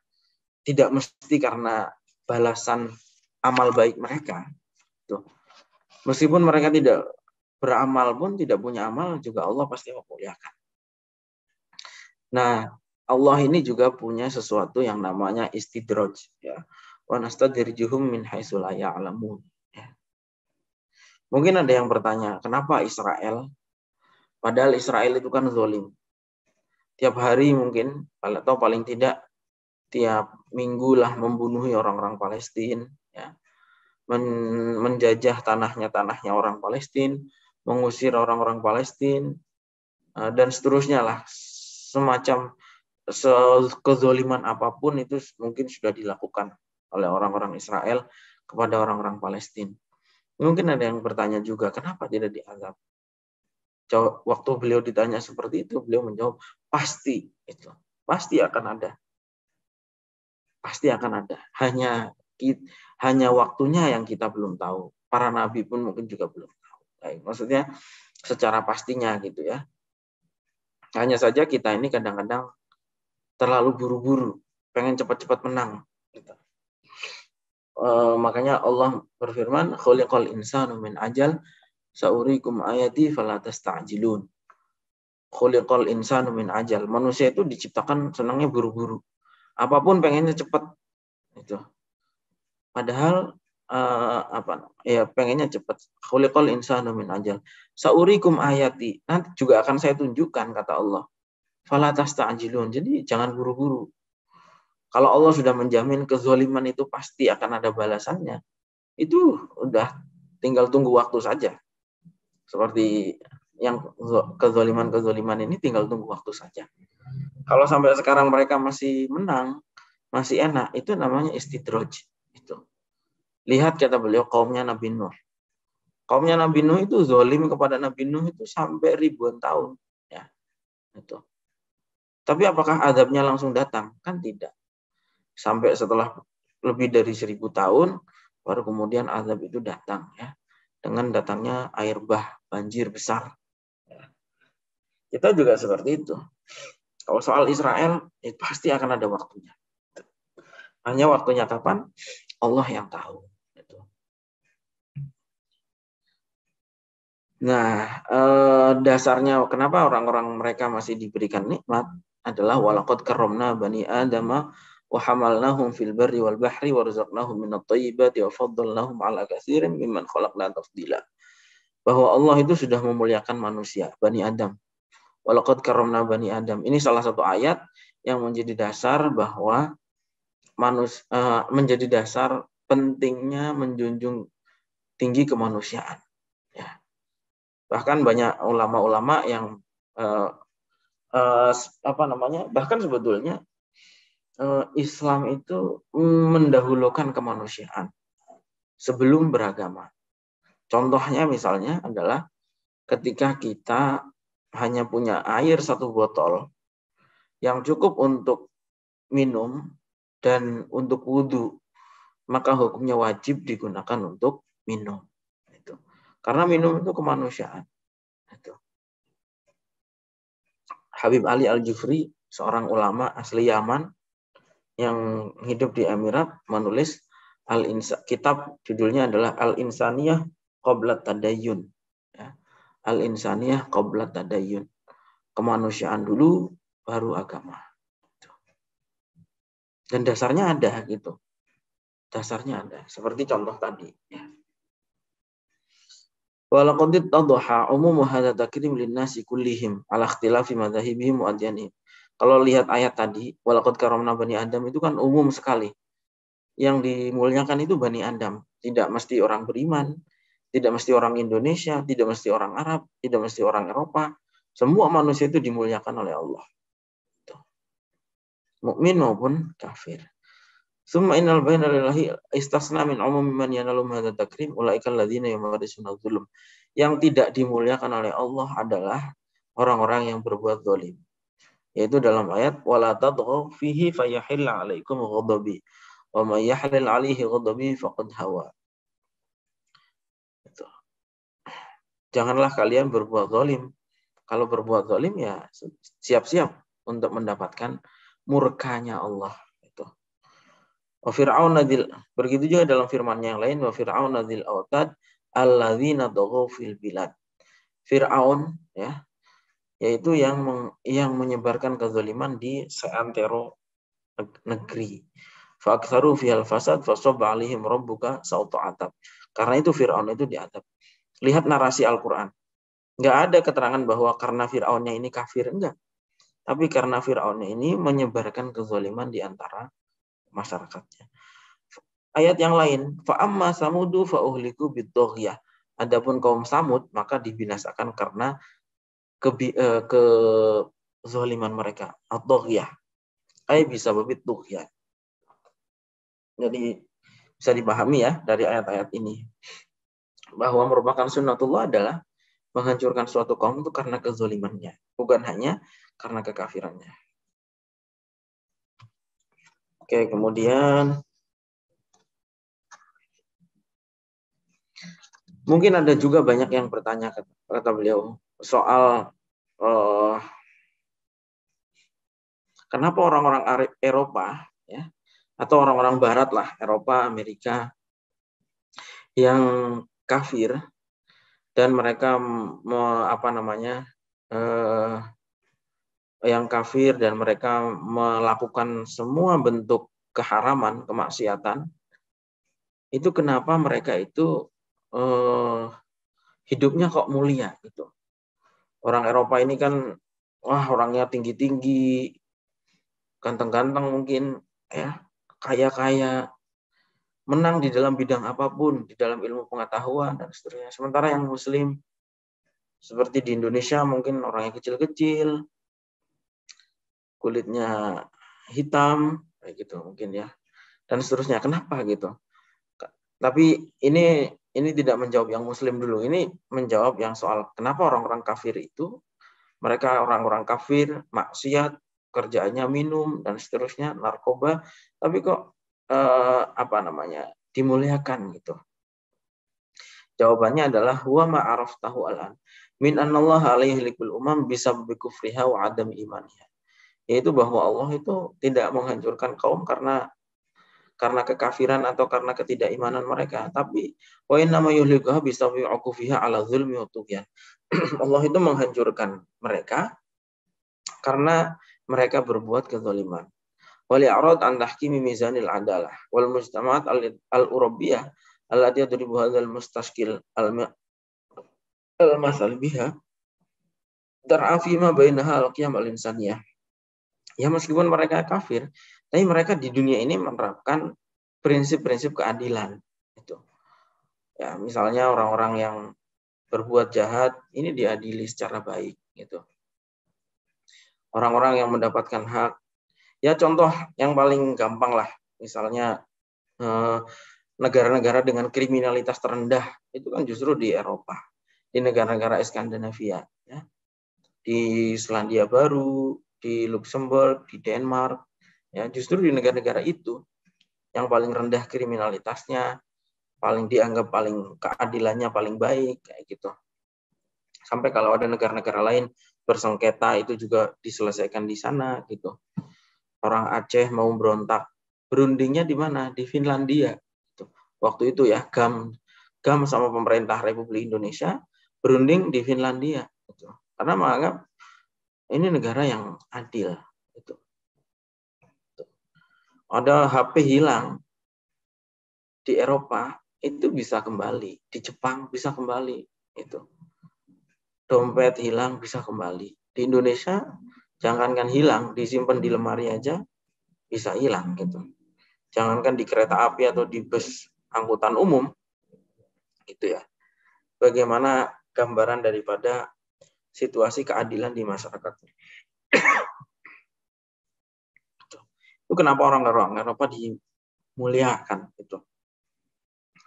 tidak mesti karena balasan amal baik mereka. Tuh. Meskipun mereka tidak beramal pun, tidak punya amal, juga Allah pasti memuliakan. Nah, Allah ini juga punya sesuatu yang namanya istidraj. Ya. Wa nastadrijuhum min haitsu la ya'lamun. Ya. Mungkin ada yang bertanya, kenapa Israel? Padahal Israel itu kan zalim. Tiap hari mungkin, atau paling tidak tiap minggu lah membunuhi orang-orang Palestina. Ya. Menjajah tanahnya orang Palestina, mengusir orang-orang Palestina, dan seterusnya lah. Semacam kezoliman apapun itu mungkin sudah dilakukan oleh orang-orang Israel kepada orang-orang Palestina. Mungkin ada yang bertanya juga, kenapa tidak diazab? Waktu beliau ditanya seperti itu, beliau menjawab, pasti itu, pasti akan ada. Pasti akan ada. Hanya waktunya yang kita belum tahu. Para nabi pun mungkin juga belum tahu. Maksudnya secara pastinya gitu ya. Hanya saja kita ini kadang-kadang terlalu buru-buru, pengen cepat-cepat menang. Gitu. Makanya Allah berfirman, khuliqal insanu min ajal, saurikum ayati fala tasta'jilun. Khuliqal insanu min ajal. Manusia itu diciptakan senangnya buru-buru. Apapun pengennya cepat. Gitu. Padahal pengennya cepat. Khuliqal insanu min ajal. Saurikum ayati. Nanti juga akan saya tunjukkan, kata Allah. Fala tasta'jilun. Jadi jangan buru-buru. Kalau Allah sudah menjamin kezaliman itu pasti akan ada balasannya, itu udah tinggal tunggu waktu saja. Seperti yang kezaliman ini tinggal tunggu waktu saja. Kalau sampai sekarang mereka masih menang, masih enak, itu namanya istidraj. Itu. Lihat kata beliau kaumnya Nabi Nuh. Kaumnya Nabi Nuh itu zalim kepada Nabi Nuh itu sampai ribuan tahun. Ya, itu. Tapi apakah azabnya langsung datang? Kan tidak. Sampai setelah lebih dari 1000 tahun, baru kemudian azab itu datang. Ya, dengan datangnya air bah, banjir besar. Ya. Kita juga seperti itu. Kalau soal Israel, pasti akan ada waktunya. Hanya waktunya kapan? Allah yang tahu. Nah, dasarnya kenapa orang-orang mereka masih diberikan nikmat adalah walaqad karramna bani adama wa hamalnahum fil barri wal bahri warzaqnahum minat thayyibati wa faddalnahum ala katsirin mimman khalaqna tafdila. Bahwa Allah itu sudah memuliakan manusia, Bani Adam. Walaqad karramna bani Adam. Ini salah satu ayat yang menjadi dasar bahwa menjadi dasar pentingnya menjunjung tinggi kemanusiaan. Ya. Bahkan banyak ulama-ulama yang bahkan sebetulnya Islam itu mendahulukan kemanusiaan sebelum beragama. Contohnya misalnya adalah ketika kita hanya punya air 1 botol yang cukup untuk minum dan untuk wudhu, maka hukumnya wajib digunakan untuk minum. Itu. Karena minum itu kemanusiaan. Itu. Habib Ali Al-Jufri, seorang ulama asli Yaman yang hidup di Emirat, menulis kitab judulnya adalah Al-Insaniyah Qabla Tadayyun. Ya. Al-Insaniyah Qabla Tadayyun. Kemanusiaan dulu, baru agama. Dan dasarnya ada gitu. Dasarnya ada. Seperti contoh tadi. Ya. Walaqad ittadhaha umumu hadza takrim linnasi kullihim ala ikhtilafi madzhabihim wa adyanihim. Kalau lihat ayat tadi, walaqad karamna bani Adam itu kan umum sekali. Yang dimuliakan itu Bani Adam. Tidak mesti orang beriman, tidak mesti orang Indonesia, tidak mesti orang Arab, tidak mesti orang Eropa. Semua manusia itu dimuliakan oleh Allah. Mukmin maupun kafir. Summa innal baina lillahi istasna min umumi man yanalum hadza takrim ulaika alladziina yumarisuna dzulm. Yang tidak dimuliakan oleh Allah adalah orang-orang yang berbuat zalim. Yaitu dalam ayat wala tadghaw fihi fayahilla 'alaikum ghadabi wa may yahlil 'alaihi ghadabi faqad hawa. Itu. Janganlah kalian berbuat zalim. Kalau berbuat zalim ya siap-siap untuk mendapatkan murkanya Allah. Wa fir'auna begitu juga dalam firman-Nya yang lain wa fir'auna dzil autad alladzina taghaw fil bilad. Fir'aun ya, yaitu yang menyebarkan kezaliman di seantero negeri. Fa aktsaru fil fasad fa sabba alaihim rabbuka sauta atab. Karena itu Fir'aun itu diadab. Lihat narasi Al-Qur'an. Enggak ada keterangan bahwa karena Fir'aunnya ini kafir, enggak. Tapi karena Fir'aunnya ini menyebarkan kezaliman di antara masyarakatnya. Ayat yang lain, fa amma samudu fa uhliku bidoghyah. Adapun kaum Samud maka dibinasakan karena kezaliman mereka. Ad-doghyah. Ay bisa babit dughyah. Jadi bisa dipahami ya dari ayat-ayat ini bahwa merupakan sunnatullah adalah menghancurkan suatu kaum itu karena kezalimannya, bukan hanya karena kekafirannya. Oke, kemudian mungkin ada juga banyak yang bertanya kata beliau soal kenapa orang-orang Eropa ya atau orang-orang Barat lah, Eropa, Amerika yang kafir dan mereka yang kafir dan mereka melakukan semua bentuk keharaman, kemaksiatan, itu kenapa mereka itu hidupnya kok mulia gitu. Orang Eropa ini kan wah orangnya tinggi-tinggi, ganteng-ganteng mungkin ya, kaya-kaya, menang di dalam bidang apapun, di dalam ilmu pengetahuan dan seterusnya. Sementara yang muslim seperti di Indonesia mungkin orangnya kecil-kecil, kulitnya hitam kayak gitu mungkin ya. Dan seterusnya. Kenapa gitu? Tapi ini tidak menjawab yang muslim dulu. Ini menjawab yang soal kenapa orang-orang kafir itu, mereka orang-orang kafir, maksiat, kerjaannya minum dan seterusnya, narkoba, tapi kok dimuliakan gitu. Jawabannya adalah huwa ma araftahu al'an min anallaha alaihi likul umam bisa bikufriha wa adam imaniha. Yaitu bahwa Allah itu tidak menghancurkan kaum karena kekafiran atau karena ketidakimanan mereka, tapi wa inna ma yuhlikuha bisawi'ukufiha ala zulmi wa tughyan. Allah itu menghancurkan mereka karena mereka berbuat kezaliman. Wali arad an tahkimi mizanil adalah wal mujtama'at al-urabbiyah allati yadribu hadzal mustashkil al-masal biha tar'afi ma bainaha al-qiyam al-insaniyah. Ya meskipun mereka kafir, tapi mereka di dunia ini menerapkan prinsip-prinsip keadilan. Itu. Ya, misalnya orang-orang yang berbuat jahat ini diadili secara baik. Gitu. Orang-orang yang mendapatkan hak, ya contoh yang paling gampang lah, misalnya negara-negara dengan kriminalitas terendah itu kan justru di Eropa, di negara-negara Skandinavia, ya. Di Selandia Baru, di Luxembourg, di Denmark, ya justru di negara-negara itu yang paling rendah kriminalitasnya, paling dianggap paling keadilannya paling baik kayak gitu. Sampai kalau ada negara-negara lain bersengketa itu juga diselesaikan di sana gitu. Orang Aceh mau berontak, berundingnya di mana? Di Finlandia. Gitu. Waktu itu ya GAM sama pemerintah Republik Indonesia berunding di Finlandia. Gitu. Karena menganggap ini negara yang adil. Gitu. Ada HP hilang di Eropa itu bisa kembali, di Jepang bisa kembali, itu dompet hilang bisa kembali. Di Indonesia jangankan hilang, disimpan di lemari aja bisa hilang gitu. Jangankan di kereta api atau di bus angkutan umum, gitu ya. Bagaimana gambaran daripada situasi keadilan di masyarakat? Itu kenapa orang Eropa dimuliakan itu.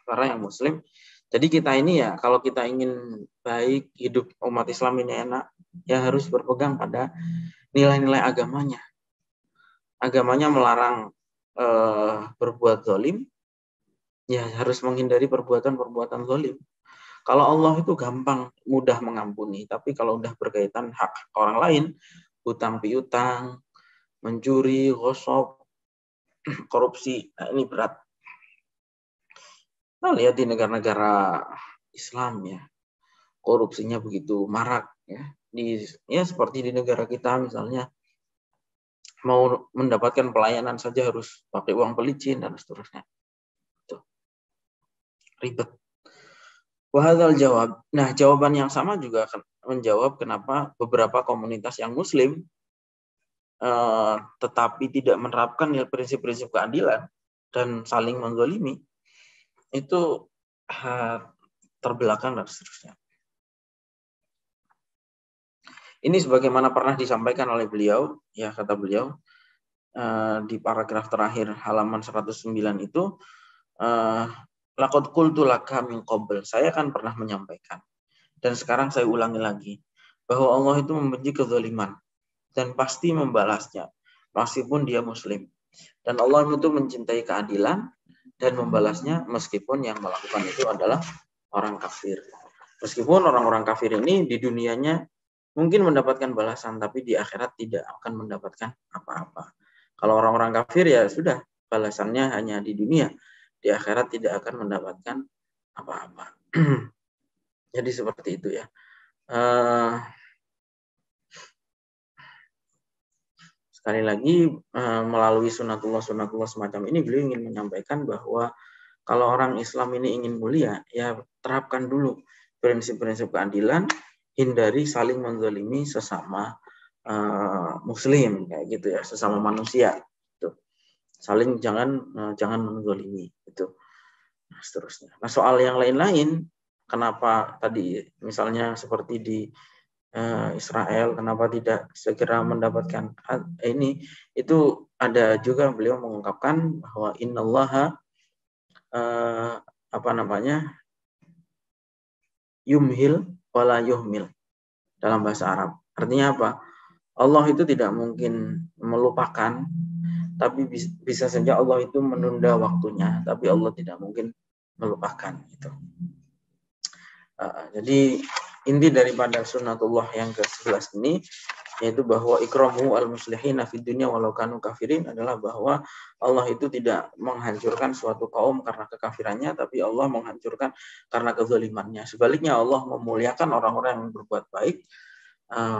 Karena yang Muslim. Jadi kita ini ya, kalau kita ingin baik, hidup umat Islam ini enak, ya harus berpegang pada nilai-nilai agamanya. Agamanya melarang berbuat zalim, ya harus menghindari perbuatan-perbuatan zalim. Kalau Allah itu gampang, mudah mengampuni, tapi kalau udah berkaitan hak orang lain, hutang piutang, mencuri, gosok, korupsi, nah ini berat. Nah, lihat di negara-negara Islam ya, korupsinya begitu marak ya. Ya seperti di negara kita misalnya, mau mendapatkan pelayanan saja harus pakai uang pelicin dan seterusnya. Itu ribet. Wahadzal jawab. Nah, jawaban yang sama juga akan menjawab kenapa beberapa komunitas yang Muslim tetapi tidak menerapkan prinsip-prinsip keadilan dan saling menzalimi itu terbelakang dan seterusnya. Ini sebagaimana pernah disampaikan oleh beliau, ya kata beliau di paragraf terakhir halaman 109 itu, laqad qultu laka min qabl. Saya kan pernah menyampaikan dan sekarang saya ulangi lagi bahwa Allah itu membenci kezaliman dan pasti membalasnya meskipun dia Muslim. Dan Allah itu mencintai keadilan dan membalasnya meskipun yang melakukan itu adalah orang kafir. Meskipun orang-orang kafir ini di dunianya mungkin mendapatkan balasan, tapi di akhirat tidak akan mendapatkan apa-apa. Kalau orang-orang kafir ya sudah, balasannya hanya di dunia. Di akhirat tidak akan mendapatkan apa-apa. Jadi seperti itu ya. Sekali lagi melalui sunatullah semacam ini beliau ingin menyampaikan bahwa kalau orang Islam ini ingin mulia, ya terapkan dulu prinsip-prinsip keadilan, hindari saling menzalimi sesama Muslim, kayak gitu ya, sesama manusia. Gitu. Saling jangan menzalimi, gitu. Nah, seterusnya. Nah, soal yang lain-lain, kenapa tadi misalnya seperti di Israel, kenapa tidak segera mendapatkan ini? Itu ada juga beliau mengungkapkan bahwa innallaha yumhil wala yuhmil dalam bahasa Arab. Artinya apa? Allah itu tidak mungkin melupakan, tapi bisa saja Allah itu menunda waktunya, tapi Allah tidak mungkin melupakan. Gitu. Jadi inti daripada sunnatullah yang ke-11 ini, yaitu bahwa ikramu al-muslihina fid dunya walau kanu kafirin, adalah bahwa Allah itu tidak menghancurkan suatu kaum karena kekafirannya, tapi Allah menghancurkan karena kezalimannya. Sebaliknya Allah memuliakan orang-orang yang berbuat baik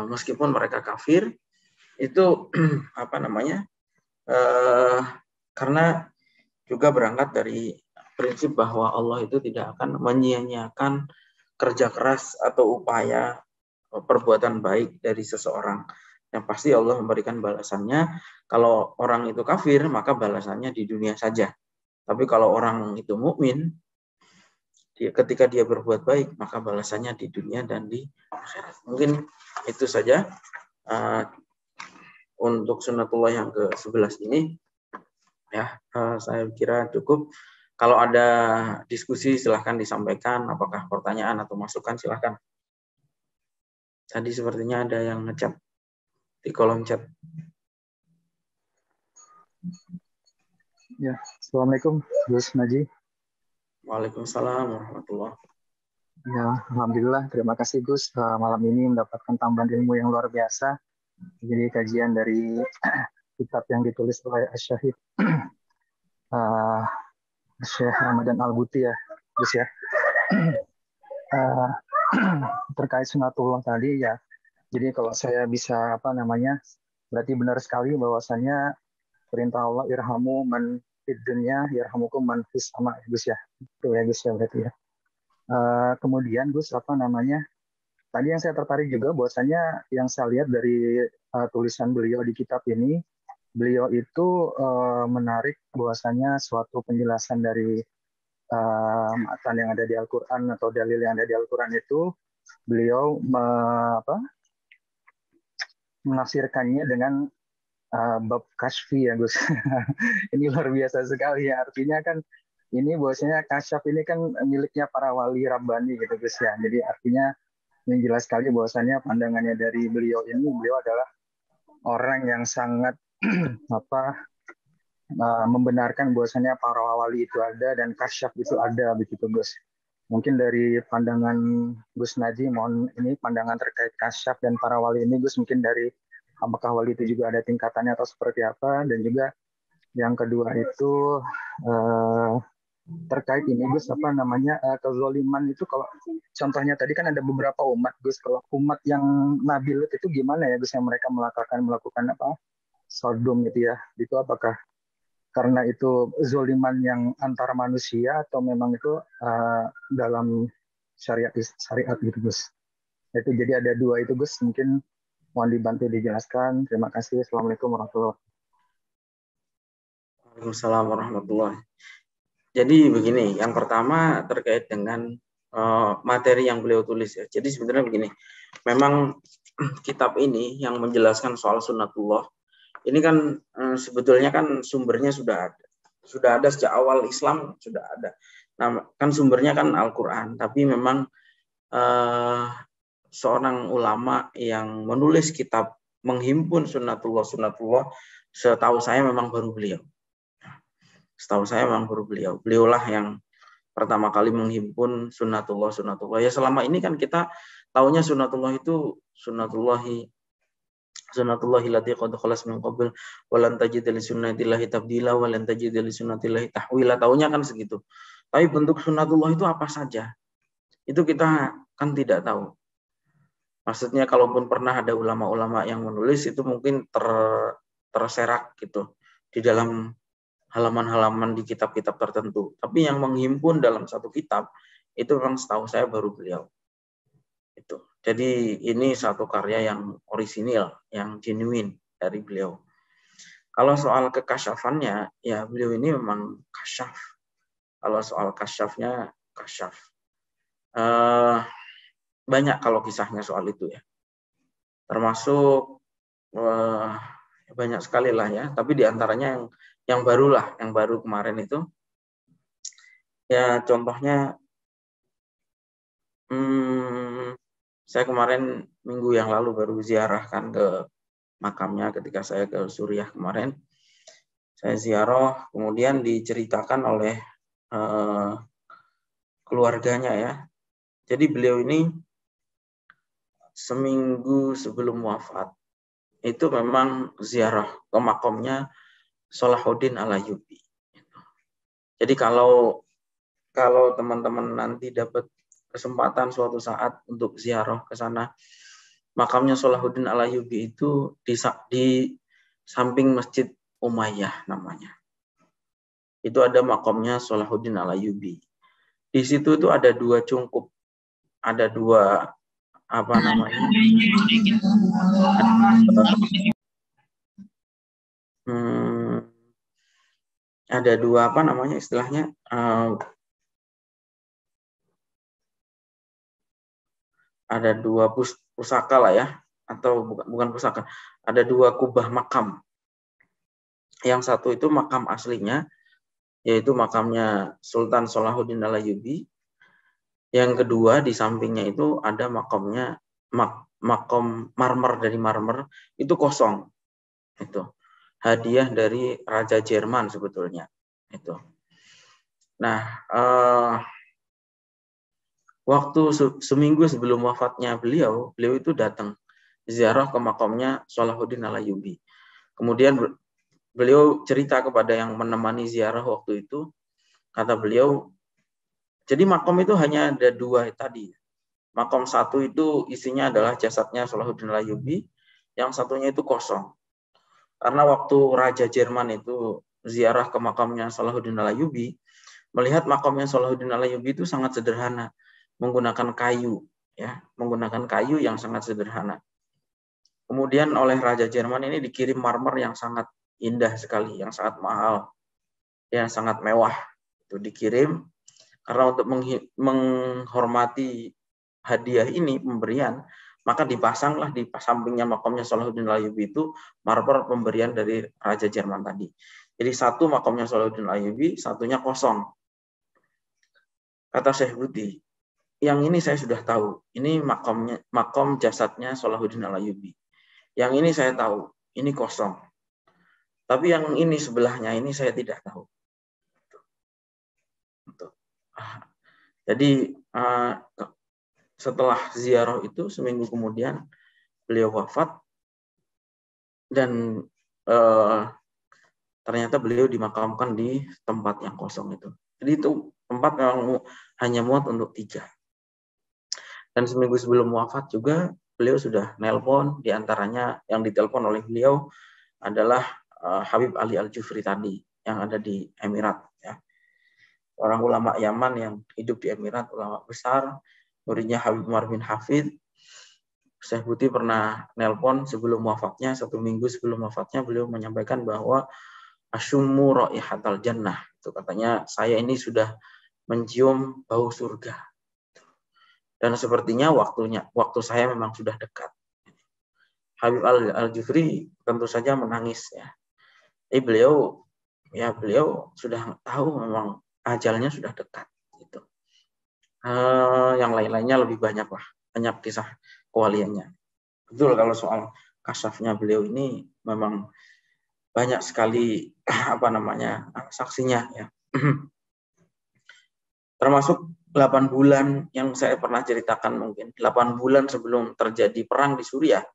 meskipun mereka kafir. Itu karena juga berangkat dari prinsip bahwa Allah itu tidak akan menyia-nyiakan kerja keras atau upaya perbuatan baik dari seseorang. Yang pasti Allah memberikan balasannya. Kalau orang itu kafir, maka balasannya di dunia saja. Tapi kalau orang itu mukmin, ketika dia berbuat baik, maka balasannya di dunia dan di akhirat. Mungkin itu saja untuk sunnatullah yang ke-11 ini. Ya, saya kira cukup. Kalau ada diskusi silahkan disampaikan, apakah pertanyaan atau masukan silahkan. Tadi sepertinya ada yang ngechat di kolom chat. Ya, Assalamualaikum Gus Naji. Waalaikumsalam warahmatullahi. Ya, alhamdulillah. Terima kasih Gus. Malam ini mendapatkan tambahan ilmu yang luar biasa. Jadi kajian dari kitab yang ditulis oleh Syahid Syekh Ramadan Al-Buti ya, Gus ya. Terkait sunatullah tadi ya. Jadi kalau saya bisa berarti benar sekali bahwasannya perintah Allah irhamu man fid dunya yarhamukum man fis sama, Gus ya. Itu ya Gus ya berarti ya. Kemudian Gus tadi yang saya tertarik juga bahwasanya yang saya lihat dari tulisan beliau di kitab ini, beliau itu menarik bahwasanya suatu penjelasan dari matan yang ada di Al-Quran atau dalil yang ada di Al-Quran itu, beliau menafsirkannya dengan bab kasfi ya Gus. Ini luar biasa sekali ya, artinya kan ini bahwasanya kasyaf ini kan miliknya para wali Rabbani gitu Gus ya. Jadi artinya ini jelas sekali bahwasannya pandangannya dari beliau ini, beliau adalah orang yang sangat membenarkan bahwasannya para wali itu ada dan kasyaf itu ada begitu Gus. Mungkin dari pandangan Gus Naji, mohon ini pandangan terkait kasyaf dan para wali ini Gus, mungkin dari apakah wali itu juga ada tingkatannya atau seperti apa, dan juga yang kedua itu terkait ini Gus kezaliman itu, kalau contohnya tadi kan ada beberapa umat Gus, kalau umat yang Nabi Lut itu gimana ya Gus, yang mereka melakukan Sodom gitu ya, itu apakah karena itu zoliman yang antar manusia atau memang itu dalam syariat gitu Gus. Itu jadi ada dua itu Gus, mungkin mohon dibantu dijelaskan. Terima kasih. Assalamualaikum warahmatullahi wabarakatuh. Waalaikumsalam warahmatullahi. Jadi begini, yang pertama terkait dengan materi yang beliau tulis ya. Jadi sebenarnya begini, memang kitab ini yang menjelaskan soal sunnatullah ini kan sebetulnya kan sumbernya sudah ada sejak awal Islam sudah ada. Nah, kan sumbernya kan Al-Quran, tapi memang seorang ulama yang menulis kitab menghimpun sunnatullah, setahu saya memang baru beliau. Beliaulah yang pertama kali menghimpun sunnatullah. Ya selama ini kan kita taunya sunnatullah itu sunnatullahi lati qad khalas min qabl wa lan tajid li sunnatillahi tabdila wa lan tajid li sunnatillahi tahwila. Taunya kan segitu. Tapi bentuk sunnatullah itu apa saja? Itu kita kan tidak tahu. Maksudnya kalaupun pernah ada ulama-ulama yang menulis itu mungkin terserak gitu di dalam halaman-halaman di kitab-kitab tertentu. Tapi yang menghimpun dalam satu kitab itu memang setahu saya baru beliau. Itu. Jadi ini satu karya yang orisinil, yang genuine dari beliau. Kalau soal kekasyafannya, ya beliau ini memang kasyaf. Kalau soal kasyafnya, kasyaf. Banyak kalau kisahnya soal itu ya. Termasuk banyak sekali lah ya. Tapi diantaranya yang baru kemarin itu, ya contohnya, saya kemarin minggu yang lalu baru ziarah kan ke makamnya ketika saya ke Suriah kemarin. Saya ziarah, kemudian diceritakan oleh keluarganya ya. Jadi beliau ini seminggu sebelum wafat itu memang ziarah ke makamnya Salahuddin Al-Ayyubi. Jadi kalau teman-teman nanti dapat kesempatan suatu saat untuk ziarah ke sana, makamnya Salahuddin Al-Ayyubi itu di samping Masjid Umayyah namanya. Itu ada makamnya Salahuddin Al-Ayyubi. Di situ itu ada 2 cungkup. Ada 2 ada 2 istilahnya, ada 2 pusaka lah ya, atau bukan pusaka, ada 2 kubah makam. Yang satu itu makam aslinya, yaitu makamnya Sultan Salahuddin Al-Ayyubi. Yang kedua di sampingnya itu ada makamnya, makam marmer, dari marmer, itu kosong. Itu hadiah dari Raja Jerman sebetulnya. Itu. Nah, waktu seminggu sebelum wafatnya beliau itu datang ziarah ke makamnya Salahuddin Al-Ayyubi. Kemudian beliau cerita kepada yang menemani ziarah waktu itu, kata beliau, jadi makam itu hanya ada 2 tadi. Makam satu itu isinya adalah jasadnya Salahuddin Al-Ayyubi, yang satunya itu kosong. Karena waktu Raja Jerman itu ziarah ke makamnya Salahuddin Al-Ayyubi, melihat makamnya Salahuddin Al-Ayyubi itu sangat sederhana, menggunakan kayu, ya, menggunakan kayu yang sangat sederhana. Kemudian oleh Raja Jerman ini dikirim marmer yang sangat indah sekali, yang sangat mahal, yang sangat mewah. Itu dikirim karena untuk menghormati hadiah ini, pemberian, maka dipasanglah di sampingnya makamnya Salahuddin Al-Ayyubi itu marmer pemberian dari Raja Jerman tadi. Jadi satu makamnya Salahuddin Al-Ayyubi, satunya kosong. Kata Syekh Budi, yang ini saya sudah tahu, ini makam jasadnya Salahuddin Al-Ayyubi. Yang ini saya tahu, ini kosong. Tapi yang ini sebelahnya ini saya tidak tahu. Jadi setelah ziarah itu seminggu kemudian beliau wafat, dan ternyata beliau dimakamkan di tempat yang kosong itu. Jadi itu tempat memang hanya muat untuk 3. Dan seminggu sebelum wafat juga beliau sudah nelpon, diantaranya yang ditelepon oleh beliau adalah Habib Ali Al-Jufri tadi yang ada di Emirat. Ya. Orang ulama Yaman yang hidup di Emirat, ulama besar, muridnya Habib Umar bin Hafid. Syekh Buti pernah nelpon sebelum wafatnya, 1 minggu sebelum wafatnya, beliau menyampaikan bahwa asyummu raihatal jannah. Itu katanya, saya ini sudah mencium bau surga. Dan sepertinya waktu saya memang sudah dekat. Habib Al-Jufri tentu saja menangis ya. Beliau sudah tahu memang ajalnya sudah dekat gitu. Yang lain-lainnya lebih banyak kisah kewaliannya. Betul, kalau soal kasyafnya beliau ini memang banyak sekali saksinya ya. Termasuk 8 bulan yang saya pernah ceritakan, mungkin 8 bulan sebelum terjadi perang di Suriah,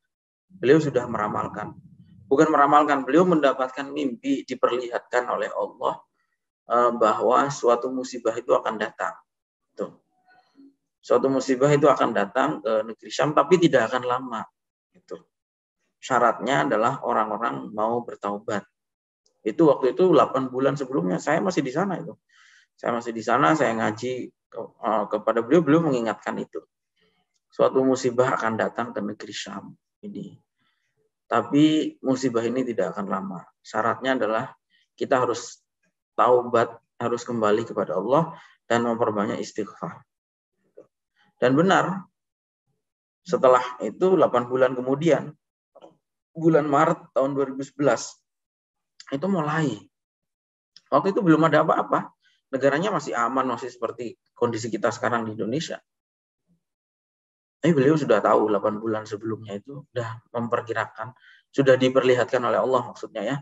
beliau sudah meramalkan. Bukan meramalkan, beliau mendapatkan mimpi, diperlihatkan oleh Allah bahwa suatu musibah itu akan datang. Tuh. Suatu musibah itu akan datang ke negeri Syam, tapi tidak akan lama. Gitu. Syaratnya adalah orang-orang mau bertaubat. Itu waktu itu 8 bulan sebelumnya saya masih di sana itu. Saya masih di sana, saya ngaji kepada beliau, beliau mengingatkan itu. Suatu musibah akan datang ke negeri Syam ini. Tapi musibah ini tidak akan lama. Syaratnya adalah kita harus taubat, harus kembali kepada Allah dan memperbanyak istighfar. Dan benar, setelah itu 8 bulan kemudian, bulan Maret tahun 2011, itu mulai. Waktu itu belum ada apa-apa. Negaranya masih aman, masih seperti kondisi kita sekarang di Indonesia. Tapi beliau sudah tahu 8 bulan sebelumnya itu sudah memperkirakan, sudah diperlihatkan oleh Allah maksudnya ya.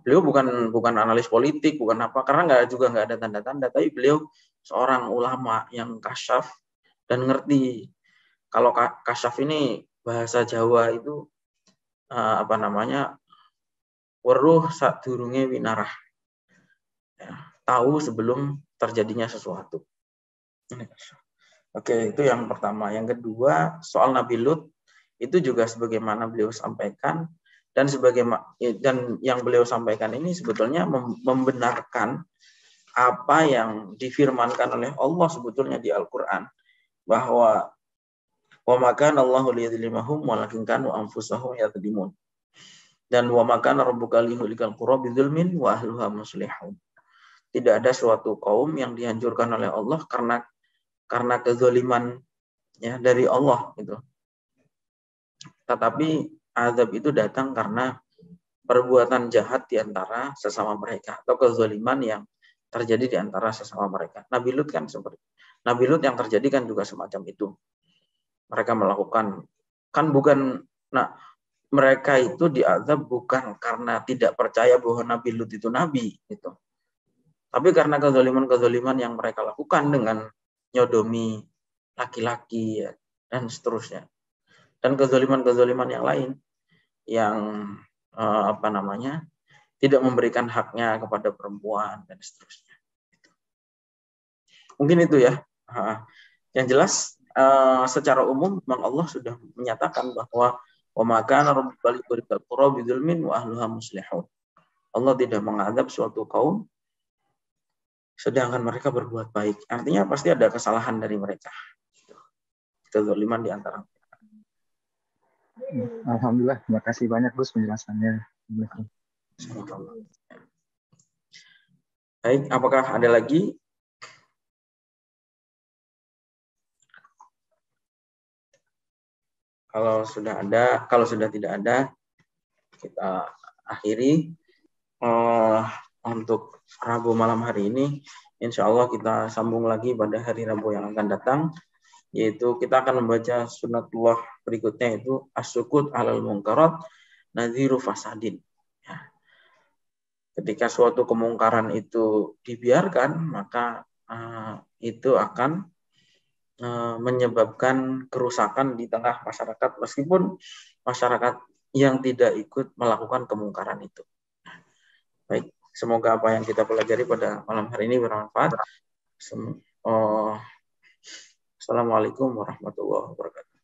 Beliau bukan analis politik, bukan apa, karena nggak ada tanda-tanda, tapi beliau seorang ulama yang kasyaf dan ngerti. Kalau kasyaf ini bahasa Jawa itu weruh sadurunge winarah. Ya, tahu sebelum terjadinya sesuatu. Oke, itu yang pertama. Yang kedua, soal Nabi Lut itu juga sebagaimana beliau sampaikan dan yang beliau sampaikan ini sebetulnya membenarkan apa yang difirmankan oleh Allah sebetulnya di Al-Qur'an, bahwa wa makana Allahu liyadhlimahum walakin kanu anfusahum yadhlimun. Dan wa makana rabbuka liyuhlikal qura bidzulmin wa ahluha muslihun. Tidak ada suatu kaum yang dihancurkan oleh Allah karena kezaliman ya dari Allah gitu. Tetapi azab itu datang karena perbuatan jahat di antara sesama mereka atau kezaliman yang terjadi di antara sesama mereka. Nabi Lut kan seperti Nabi Lut yang terjadi kan juga semacam itu. Mereka melakukan mereka itu diazab bukan karena tidak percaya bahwa Nabi Lut itu nabi gitu. Tapi karena kezaliman-kezaliman yang mereka lakukan dengan nyodomi laki-laki ya, dan seterusnya. Dan kezaliman-kezaliman yang lain yang tidak memberikan haknya kepada perempuan dan seterusnya. Mungkin itu ya. Yang jelas secara umum memang Allah sudah menyatakan bahwa wa makana rabbuka liyuhlikal qura bidzulmin wa ahluha muslihun. Allah tidak mengadab suatu kaum sedangkan mereka berbuat baik. Artinya pasti ada kesalahan dari mereka. Kezaliman di antara mereka. Alhamdulillah, terima kasih banyak Gus penjelasannya. Baik, apakah ada lagi? Kalau sudah tidak ada, kita akhiri untuk Rabu malam hari ini. Insya Allah kita sambung lagi pada hari Rabu yang akan datang, yaitu kita akan membaca sunatullah berikutnya, itu as-sukut alal munkarat nadhiru fasadin. Ya. Ketika suatu kemungkaran itu dibiarkan, maka itu akan menyebabkan kerusakan di tengah masyarakat, meskipun masyarakat yang tidak ikut melakukan kemungkaran itu. Baik, semoga apa yang kita pelajari pada malam hari ini bermanfaat. Assalamualaikum warahmatullahi wabarakatuh.